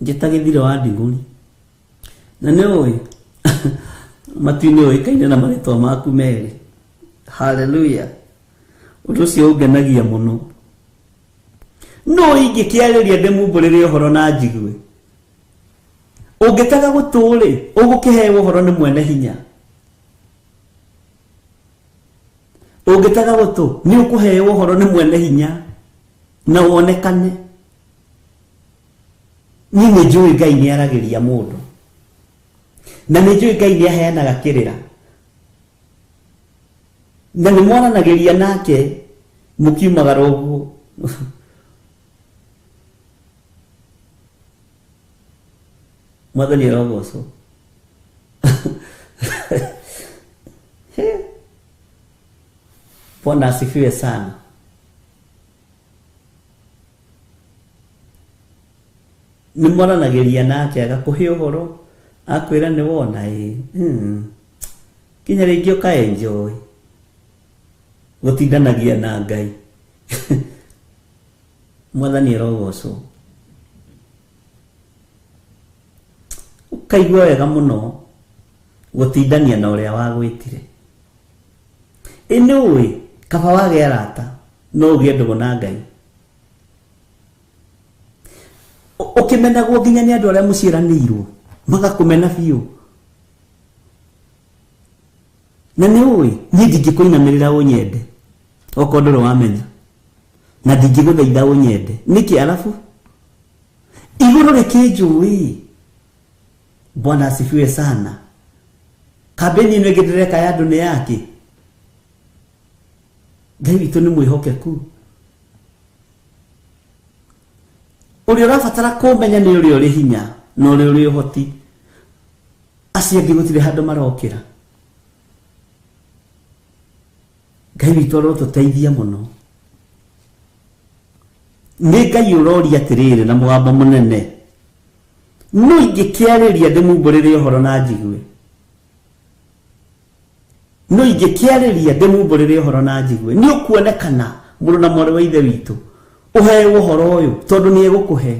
njĩtagĩthire wa ndigũri. Na nĩ ũĩ matu-inĩ ũĩkaine na marĩtwa maku merĩ. Hallelujah. Ũndũ ũcio ũngenagia mũno. No ingĩkĩarĩria ndĩmumbũrĩre ũhoro na njigue. Ũngĩtaga gũtũrĩ, ũgũkĩheo ũhoro nĩ mwene hinya. Ũngĩtaga gũtũ, nĩ ũkũheo ũhoro nĩ mwene hinya na wonekane. Niĩ nĩ njũĩ Ngai nĩ aragĩria mũndũ. Na nĩ njũĩ Ngai nĩ aheanaga kĩrĩra. Na nĩ mwaranagĩria nake mũkiumagara ũguo. Mwathani arogocwo. Bwana asifiwe sana. Nĩ mwaranagĩria nake agakũhe ũhoro, akwĩra nĩ wona ĩ. Kinya rĩngĩ ũka-enjoy gũtindanagia na Ngai. Mwathani arogocwo. Ũkaigua wega mũno gũtindania na ũrĩa wagwĩtire. Nĩ ũĩ kaba wage arata no ũgĩe ndũgũ na Ngai. Ũkĩmenagwo nginya nĩ andũ arĩa mũciaranĩirwo magakũmena biũ. Na nĩ ũĩ niĩ ndingĩkũinamĩrĩra ũnyende okorwo ndũrĩ wamenya, na ndingĩgũthaitha ũnyende. Nĩkĩ arabu igũrũ rĩkĩnjũĩ. Bwana asifiwe sana. Kambeni ĩno ĩngĩ ndĩreka ya andũ nĩ yake. Ngai witũ nĩ mwĩhokeku. Ũrĩa ũrabatara kũmenya nĩ ũrĩa ũrĩ hinya na ũrĩa ũrĩ ũhoti. Acio angĩ gũtirĩ handũ marokĩra. Ngai witũ arotũteithia mũno. Nĩ Ngai ũroria atĩrĩrĩ na mũgambo mũnene. no ingĩkĩarĩria ndĩmumbũrĩre ũhoro na njigue, no ingĩkĩarĩria ndĩmumbũrĩre ũhoro na njigue, nĩ ũkuonekana mũrũ na mwarĩ wa ithe witũ ũheo ũhoro ũyũ tondũ nĩ egũkũhe.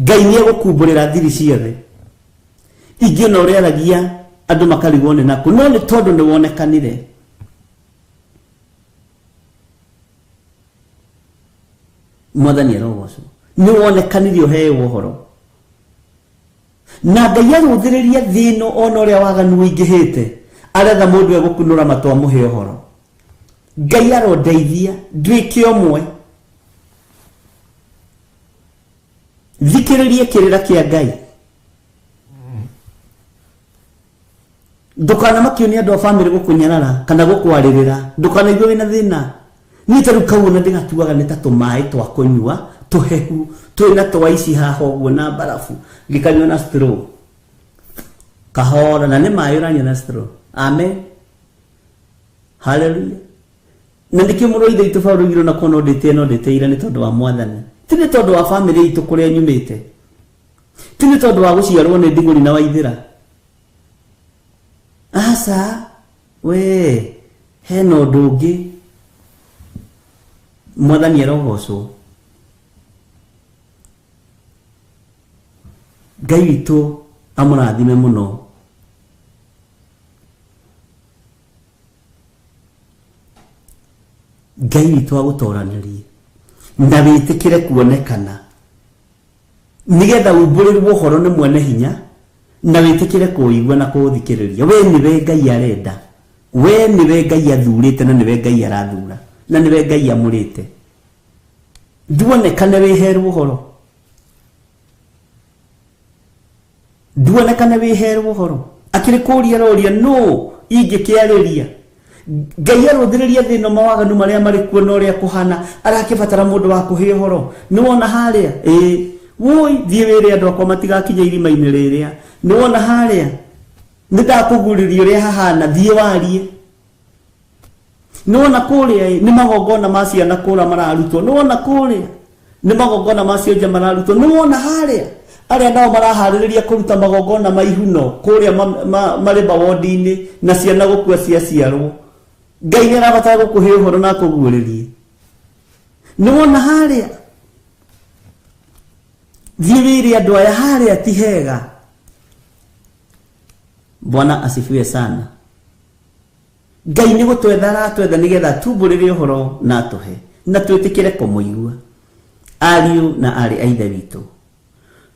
Ngai nĩ egũkumbũrĩra thiri ciothe ingĩona ũrĩa aragia andũ makarigwo nĩ naku, no nĩ tondũ nĩ wonekanire. Mwathani arogocwo, nĩ wonekanire ũheo ũhoro, na Ngai arũthĩrĩria thĩ ĩno ona ũrĩa waganu ũingĩhĩte, aretha mũndũ egũkunũra matũ amũhe ũhoro. Ngai arondeithia nduĩke ũmwe. Thikĩrĩrie kĩrĩra kĩa Ngai. Ndũkanamakio nĩ andũ a bamĩrĩ gũkũnyarara kana gũkwarĩrĩra, ndũkanaigue wĩna thĩna. Niĩ ta rĩu kauna ndĩgatuaga nĩ ta tũmaĩ twa kũnyua tũhehu twĩna tũwaici haha ũguo na barafu gĩkanyua na straw kahora, na nĩ maĩ ũranyua na straw. Amen, haleluya. Na ndĩkĩo mũrũ ithe itũ Paũlũ oigire na kuona ndĩte ira nĩ tondũ wa Mwathani, ti nĩ tondũ wa bamĩrĩ itũ kũrĩa nyumĩte, ti nĩ tondũ wa gũciarwo nĩ Ndigũri na Waithĩra. Asa we hena ũndũ ũngĩ. Mwathani arogocwo. Ngai witũ amũrathime mũno. Ngai witũ agũtoranĩrie na wĩtĩkĩre kuonekana, nĩgetha umbũrĩrwo ũhoro nĩ mwene hinya na wĩtĩkĩre kũigua na kũũthikĩrĩria. We nĩwe Ngai arenda, we nĩwe Ngai athurĩte na nĩwe Ngai arathura na nĩwe Ngai amũrĩte. Nduonekane wĩherwo ũhoro, nduonekane wĩherwo ũhoro. Akĩrĩ kũũria aroria no ingĩkĩarĩria. Ngai arũthĩrĩria thĩ ĩno mawaganu marĩa marĩ kuo na ũrĩa kũhana, arakĩbatara mũndũ wa kũhe ũhoro. Nĩwona harĩa woi thiĩ wĩre andũ akwa matigakinya irima-inĩ rĩrĩa. Nĩwona harĩa nĩndakũgurĩria ũrĩa hahana, thiĩ warie. Nĩwona kũrĩa nĩ magongona ma ciana kũra mararutwo, nĩwona kũrĩa nĩ magongona ma cionja mararutwo, nĩwona harĩa arĩa nao maraharĩrĩria kũruta magongona ma ihuno kũrĩa marĩ mawodi-inĩ na ciana gũkua ciaciarwo. Ngai nĩ arabatara gũkũhe ũhoro na kũguũrĩrie. Nĩwona harĩa thiĩ wĩre andũ aya harĩa ti hega. Bwana asifiwe sana. Ngai nĩ gũtwetha aratwetha nĩgetha tumbũrĩre ũhoro na tũhe na twĩtĩkĩre kũmũigua. Ariũ na arĩ a ithe witũ,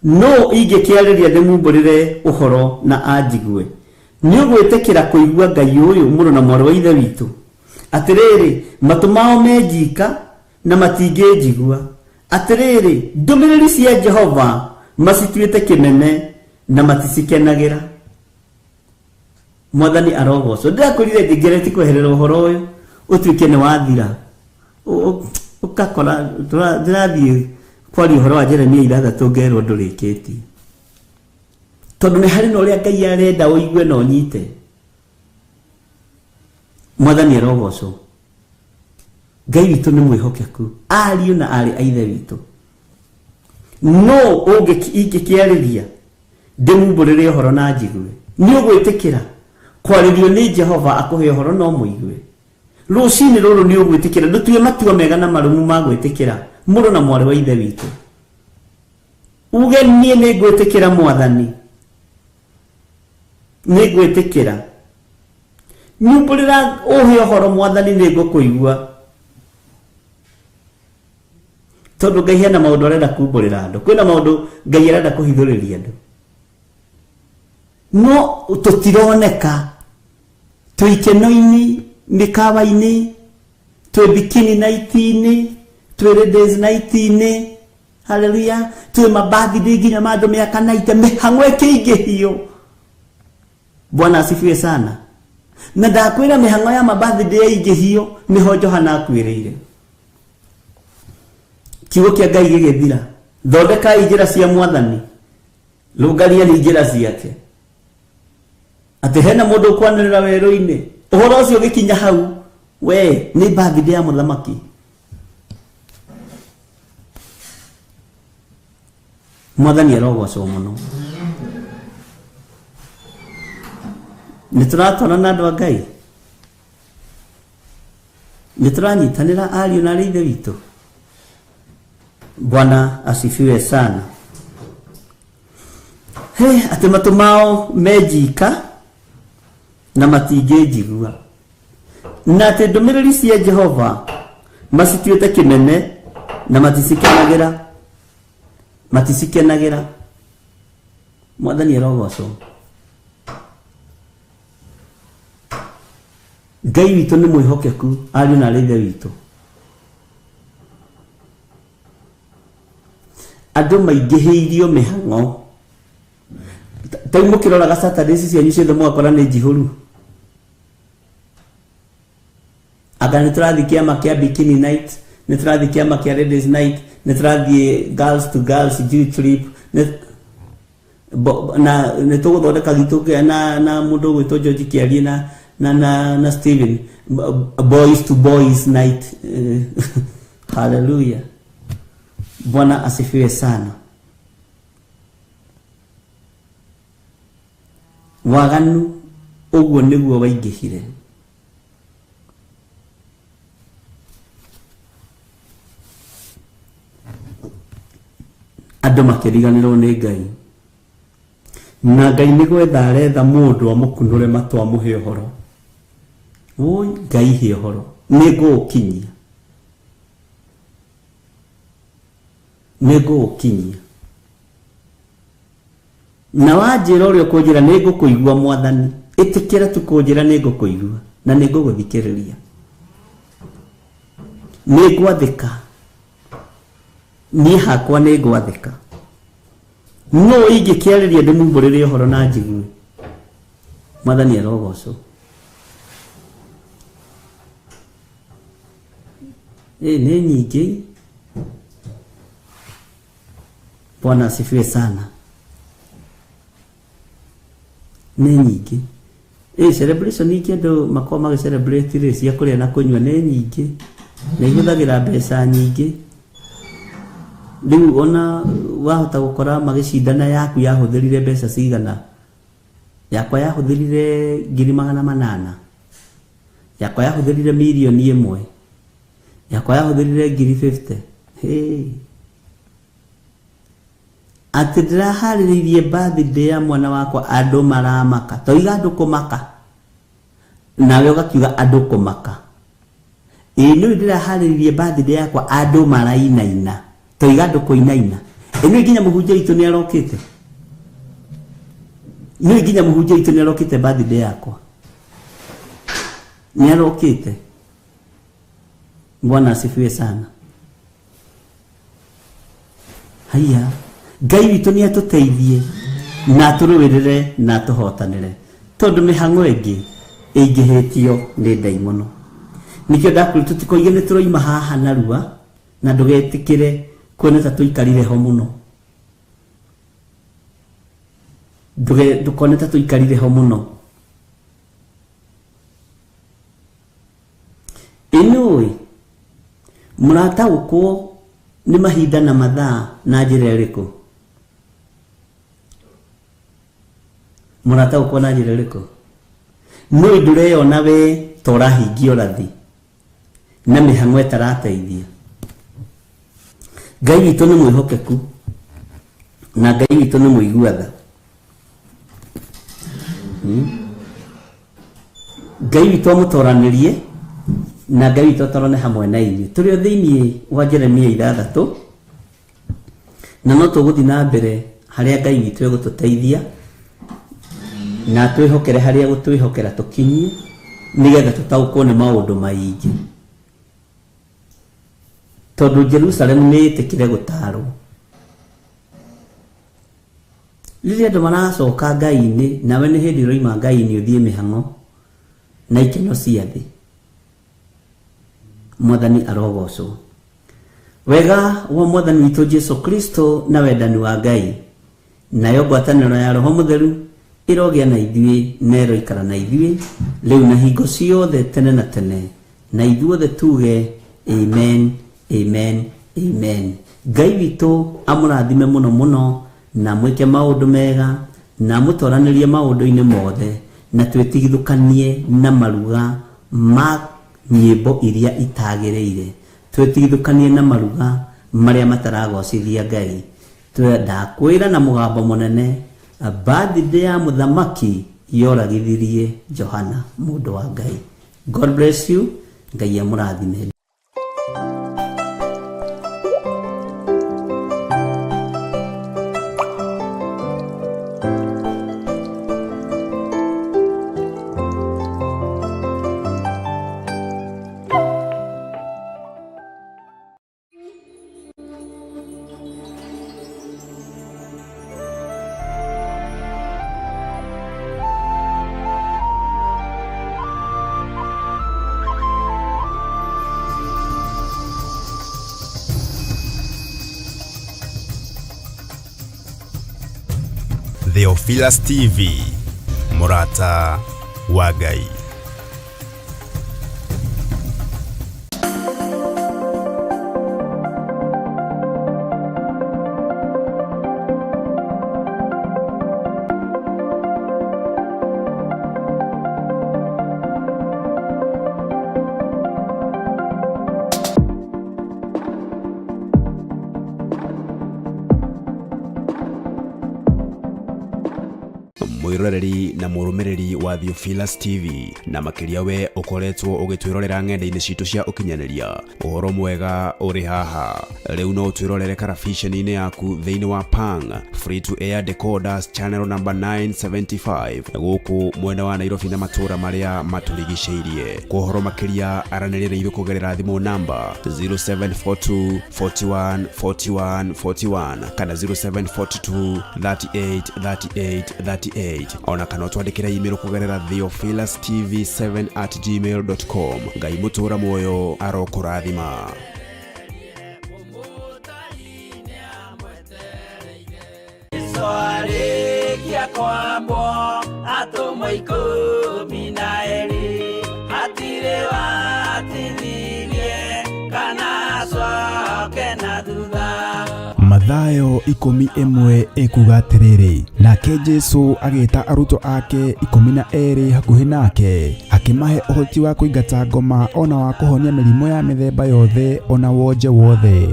no ingĩkĩarĩria ndĩmumbũrĩre ũhoro na anjigue, nĩ ũgwĩtĩkĩra kũigua Ngai ũyũ mũrũ na mwarĩ wa ithe witũ. Atĩrĩrĩ, matũ mao menjika na matingĩnjigua. Atĩrĩrĩ, ndũmĩrĩri cia Jehova macituĩte kĩmene na maticikenagĩra. Mwathani arogocwo. Ndĩrakwĩrire ndingĩreti kweherera ũhoro ũyũ ũtuĩke nĩ wathira. Ũkakora ndĩrathiĩ kwaria ũhoro wa Jeremia 6 ngerwo ndũrĩkĩtie, tondũ nĩ harĩ na ũrĩa Ngai arenda ũigue na ũnyite. Mwathani arogocwo. Ngai witũ nĩ mwĩhokeku, ariũ na arĩ a ithe witũ. No ingĩkĩarĩria ndĩmumbũrĩre ũhoro na njigue, nĩ ũgwĩtĩkĩra kwarĩrio nĩ Jehova akũhe ũhoro no mũigue. Rũcinĩ rũrũ nĩ ũgwĩtĩkĩra ndũtue matua mega na marũmu ma gwĩtĩkĩra mũrũ na mwarĩ wa ithe witũ. Uge niĩ nĩ ngwĩtĩkĩra Mwathani, nĩ ngwĩtĩkĩra. Nyumbũrĩra ũhe ũhoro Mwathani, nĩ ngũkũigua. Tondũ Ngai hena maũndũ arenda kumbũrĩra andũ, kwĩna maũndũ Ngai arenda kũhithũrĩria andũ, no tũtironeka. Twĩ ikeno-inĩ, mĩkawa-inĩ, twĩ bikini night-inĩ, twĩ ladies night-inĩ, haleluya, twĩ mabathday nginya ma andũ mĩaka naite, mĩhang'o ĩkĩingĩhio. Bwana asifiwe sana. Na ndakwĩra mĩhang'o ya mabathday yaingĩhio nĩho Johana akwĩrĩire. Kiugo kĩa Ngai gĩgĩthira, thondekai njĩra cia Mwathani, rũngariai njĩra ciake. Atĩ hena mũndũ ũkwanĩrĩra werũ-inĩ, ũhoro ũcio ũgĩkinya hau, we nĩ birthday ya mũthamaki. Mwathani arogocwo mũno. Nituratwarana andu a Ngai, nituranyitanira ariu na ithe witu. Bwana asifiwe sana. Ati matu mao mejika na matingĩnjigua, na ati ndũmĩrĩri cia Jehova macituĩte kĩmene na maticikenagĩra. Mwathani arogocwo. Ngai witũ nĩ mwĩhokeku, ariũ na ithe witũ. Andũ maingĩhĩirio mĩhang'o. Tai mũkĩroraga Saturdays cianyu ciothe mwakora nĩ njihũru. Anga nĩtũrathiĩ kĩama kĩa bikini night, nĩtũrathiĩ kĩama kĩa ladies night, nĩtũrathiĩ girls to girls youth trip, na nĩtũgũthondeka gitũ na mũndũ ũgwĩtwo George Kĩarie na Steven, boys to boys night. Hallelujah. Bwana asifiwe sana. Waganu ũguo nĩguo waingĩhire. Andũ makĩriganĩrwo nĩ Ngai, na Ngai nĩ gwetha aretha mũndũ amũkunũre matũ amũhe ũhoro. Woi, Ngai he ũhoro, nĩngũũkinyia. Na wanjĩra ũrĩa ũkũnjĩra nĩngũkũigua Mwathani, ĩtĩkĩra tu kũnjĩra nĩngũkũigua na nĩngũgũthikĩrĩria. Nĩngwathĩka, niĩ hakwa nĩngwathĩka. No ingĩkĩarĩria ndĩmumbũrĩre ũhoro na njigue. Mwathani arogocwo. Nĩ nyingĩ. Bwana asifiwe sana. Nĩ nyingĩ. Celebration nyingĩ andũ makoma magĩcelebrate rĩ cia kũrĩa na kũnyua nĩ nyingĩ. Nĩ ihũthagĩra mbeca nyingĩ. Rĩu ona wahota gũkora magĩcindana yaku yahũthĩrire mbeca cigana. Yakwa yahũthĩrire 800,000. Yakwa yahũthĩrire 1,000,000. Yakwa yahũthĩrire 50,000. Ati ndĩraharĩrĩirie birthday ya mwana wakwa andũ maramaka. Toiga andũ kũmaka. Nawe ũgakiuga andũ kũmaka. Nĩu ndĩraharĩrĩirie birthday yakwa andũ marainaina. Toiga andũ kũinaina. Nĩu nginya mũhunjia witũ nĩ arokĩte. Nĩu nginya mũhunjia witũ nĩ arokĩte birthday yakwa. Nĩ arokĩte. Bwana asifiwe sana. Haya. Ngai witũ nĩ atũteithie na tũrũĩrĩre na tũhotanĩre, tondũ mĩhang'o ĩngĩ ĩingĩhĩtio nĩ ndaimono. Nĩkĩo ndakwĩra tũtikoige nĩ tũroima haha narua na ndũgetĩkĩre kuona ta tũikarire ho mũno. Ndũkone ta tũikarire ho mũno. Ĩnũĩ mũrataũkwo nĩ mahinda na mathaa na njĩra ĩrĩkũ? Mũrataũkwo na njĩra ĩrĩkũ? Nũĩ ndũreyona we ta ũrahingio rathi na mĩhang'o ĩtarateithia. Ngai witũ nĩ mwĩhokeku na Ngai witũ nĩ mũigua-tha. Ngai witũ amũtoranĩrie na Ngai witũ atarane hamwe na inyuĩ. Tũrĩ o thĩinĩ wa Jeremia 6 na no tũgũthiĩ na mbere harĩa Ngai witũ egũtũteithia na twĩhokere harĩa gũtwĩhokera tũkinyie nĩgetha tũtaũkwo nĩ maũndũ maingĩ. Tondũ Jerusalemu nĩ ĩtĩkire gũtarwo. Rĩrĩa andũ maracoka Ngai-inĩ, nawe nĩ hĩndĩ ũroima Ngai-inĩ ũthiĩ mĩhang'o na ikeno cia thĩ. Mwathani arogocwo. Wega wa Mwathani witũ Jesu Kristo na wendani wa Ngai nayo ngwatanĩro ya Roho Mũtheru ĩrogĩa na ithuĩ na ĩroikara na ithuĩ rĩu na hingo ciothe tene na tene, na ithuothe tuge amen, amen, amen. Ngai witũ amũrathime mũno mũno na mwĩke maũndũ mega na mũtoranĩrie maũndũ-inĩ mothe na twetigithukanie na maruga ma nyimbo iria itagereire, twetigithukanie na maruga maria mataragocithia Ngai. Twenda kwira na mugambo munene birthday ya muthamaki yoragithirie Johana mundu wa Ngai. God bless you. Ngai amurathime. Theophilus TV, Murata wa Ngai. Mwiroreri na murumiriri wa Theophilus TV na makiria we ukoretwo ugitwirorera ng'enda-ini citu cia ukinyaniria. Uhoro mwega uri haha. Riu no twirorere karabisheni-ini yaku thiini wa Pang free to air decoders channel number 975 guku mwena wa Nairobi na matura maria maturigiceirie. Kuhoro makiria aranirire ithu kugerera thimu namba 0742 41 41 41 kana 0742 38 38 38 ona kana twandikira email kugerera theophilustv7@gmail.com. Ngai mutura moyo arokurathima. Soarekia kwambo atomoiko minaeli atire watinirie kana soke na duda. Mathayo 11 ekuga atiriri, nake Jesu agita aruto ake 12 hakuhi nake akimahe uhoti wa kuingata ngoma ona wa kuhonia mirimo ya mithemba yothe ona wonje wothe.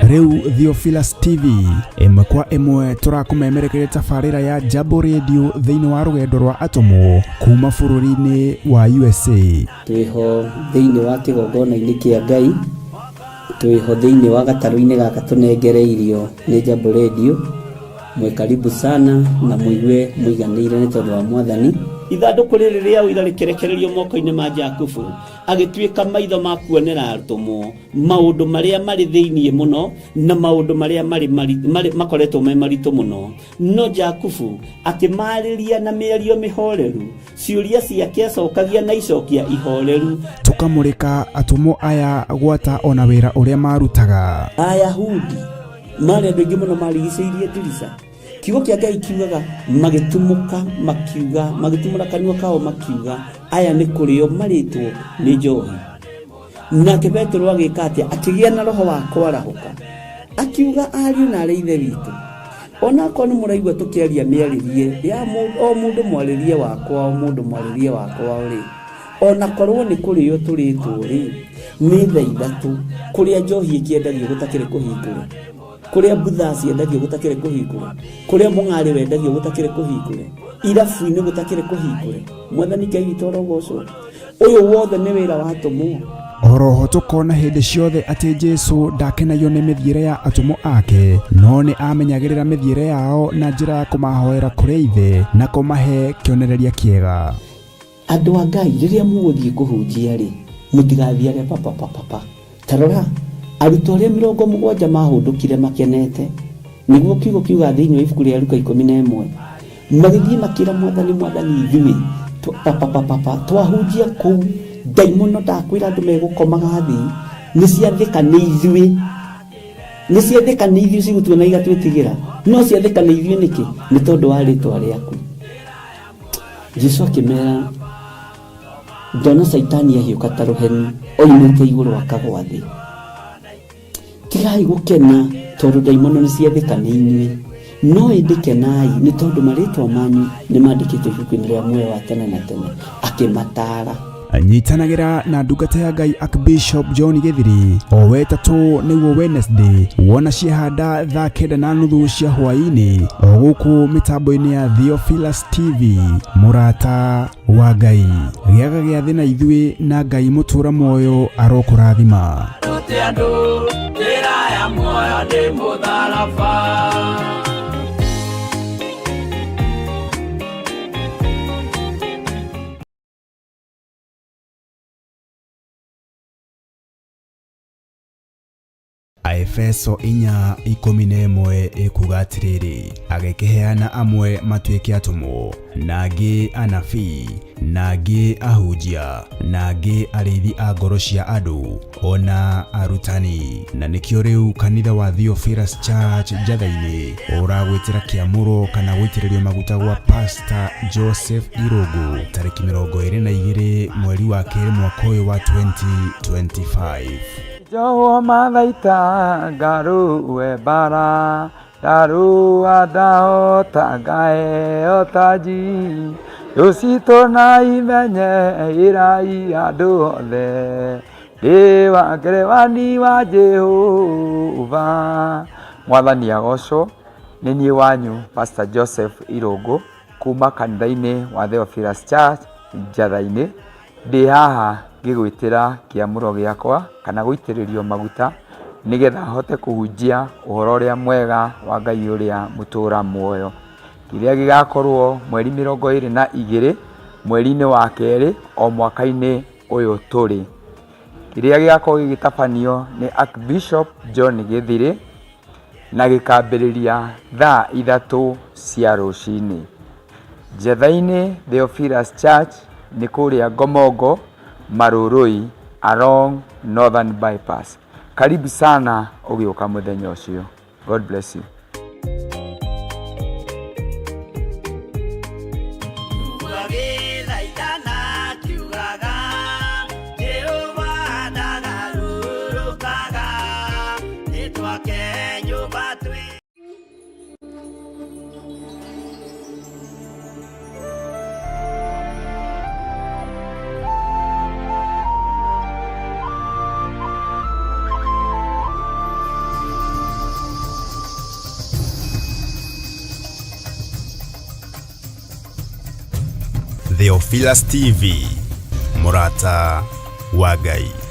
Riu Theophilus TV imwe kwa imwe turakumemerekeria tafarira ya Jambo Radio thiini wa rugendo rwa atomo kuma bururi-ini wa USA. Twiho thiini wa kigongona-ini kia Ngai, twiho thiini wa gataru-ini gaka tunengereirio ni Jambo Radio. Mwe karibu sana na muigue muiganire ni tondu wa Mwathani. Ithanduku riri ria uira rikerekererio moko-ini ma Jakubu agituika maitho ma kuonera arutumo maundu maria mari thiini muno na maundu maria mari makoretwo me maritu muno. No Jakubu akimariria na mĩario mĩhoreru, ciuria ciake acokagia na icokia ihoreru. Tukamurika atumo aya gwata ona wira uria marutaga. Ayahudi mari andu aingi muno marigiceirie ndirica. Kiugo kia Ngai kiugaga magitumuka makiuga, magitumura kanua kao makiuga aya ni kurio maritwo ni njohi. Nake Petro agika atia akigia na roho wa kwarahuka akiuga ariu na areithe witu ona ko ni muraigwa tukiaria miaririe ya o mundu mwaririe wakwa o mundu mwaririe wakwa uri ona korwo ni kurio turitwo ri ni thaithatu kuria njohi ikiendagio gutakire kuhingura, kuria butha ciendagio gutakire kuhingure, kuria mung'ari wendagio gutakire kuhingure, irabu-ini gutakire kuhingure. Mwathani Ngai witũ arogocwo. Uyu wothe ni wira wa atomo. Oroho tukona hindi ciothe ati Jesu ndakenagio ni mithiire ya atomo ake, no ni amenyagirira mithiire yao na njira ya kumahoera kuri ithe na kumahe kionereria kiega. Andu a Ngai riria muguthie kuhunjia ri mutigathiage papa. Tarora aruto aria 70 mahundukire makenete niguo kiugo kiuga thiini wa ibuku ria Luka 11 magithie makira Mwathani ithui papa twahunjia kuu daimono ndakwira andu megukomaga thi ni ciathika ni ithui cigutuona igatwitigira no ciathika ni ithui niki ni tondu wa ritwa riaku. Jesu akimera ndona Saitani ahiuka ta ruheni oimite iguru akagwa thi. tigai gukena tondu daimono ni ciathika ni inyuĩ no endikenai ni tondu maritwa manyu ni mandikitwo ibuku-inĩ rĩa muoyo wa tene na tene akimatara. Anyitanagira na ndungata ya Ngai Archbishop John Githiri o wetatu nĩguo Wednesday wona ciahanda thaa 9:30 cia hwaĩ-inĩ o gũkũ mitambo-inĩ ya Theophilus TV murata wa Ngai gĩaga gĩa thĩ na ithuĩ na Ngai mũtũra muoyo arokũrathima. Rute andũ njĩra ya muoyo ndĩ mũtharaba. Efeso 4:11 ikuga atiriri agĩkĩheana amwe matuĩke atũmwo na angĩ anabii na angĩ ahunjia na angĩ arĩithi a ngoro cia andũ ona arutani. Na nĩkĩo rĩu kanitha wa Theophilus Church Njatha-inĩ ũragwĩtĩra kĩamũro kana gũitĩrĩrio maguta gwa Pastor Joseph Irũngũ tarĩki 22 mweri wa 2 mwaka ũyũ wa 2025. Jowo mathaita ngaruwe bara darua dao tagae otaji yosito na imenye irai andu othe ewa ngerewani wa Jehova. Mwathani agocwo nĩ niĩ wanyu Pastor Joseph Irũngũ kuma kanitha-inĩ wa Theophilus Church Njatha-inĩ. Ndĩ haha ngĩgwĩtĩra kĩamũro gĩakwa kana gũitĩrĩrio maguta nĩgetha hote kũhunjia ũhoro ũrĩa mwega wa Ngai ũrĩa mũtũra muoyo, kĩrĩa gĩgakorwo mweri 22 mweri-inĩ wa 2 o mwaka-inĩ ũyũ tũrĩ, kĩrĩa gĩgakorwo gĩgĩtabanio nĩ Archbishop John Githiri na gĩkambĩrĩria thaa 3 cia rũcinĩ Njatha-inĩ Theophilus Church nĩ kũrĩa Ngomongo Marũrũi along Northern Bypass. Karibu sana ũgĩũka mũthenya ũcio. God bless you. Theophilus TV murata wa Ngai.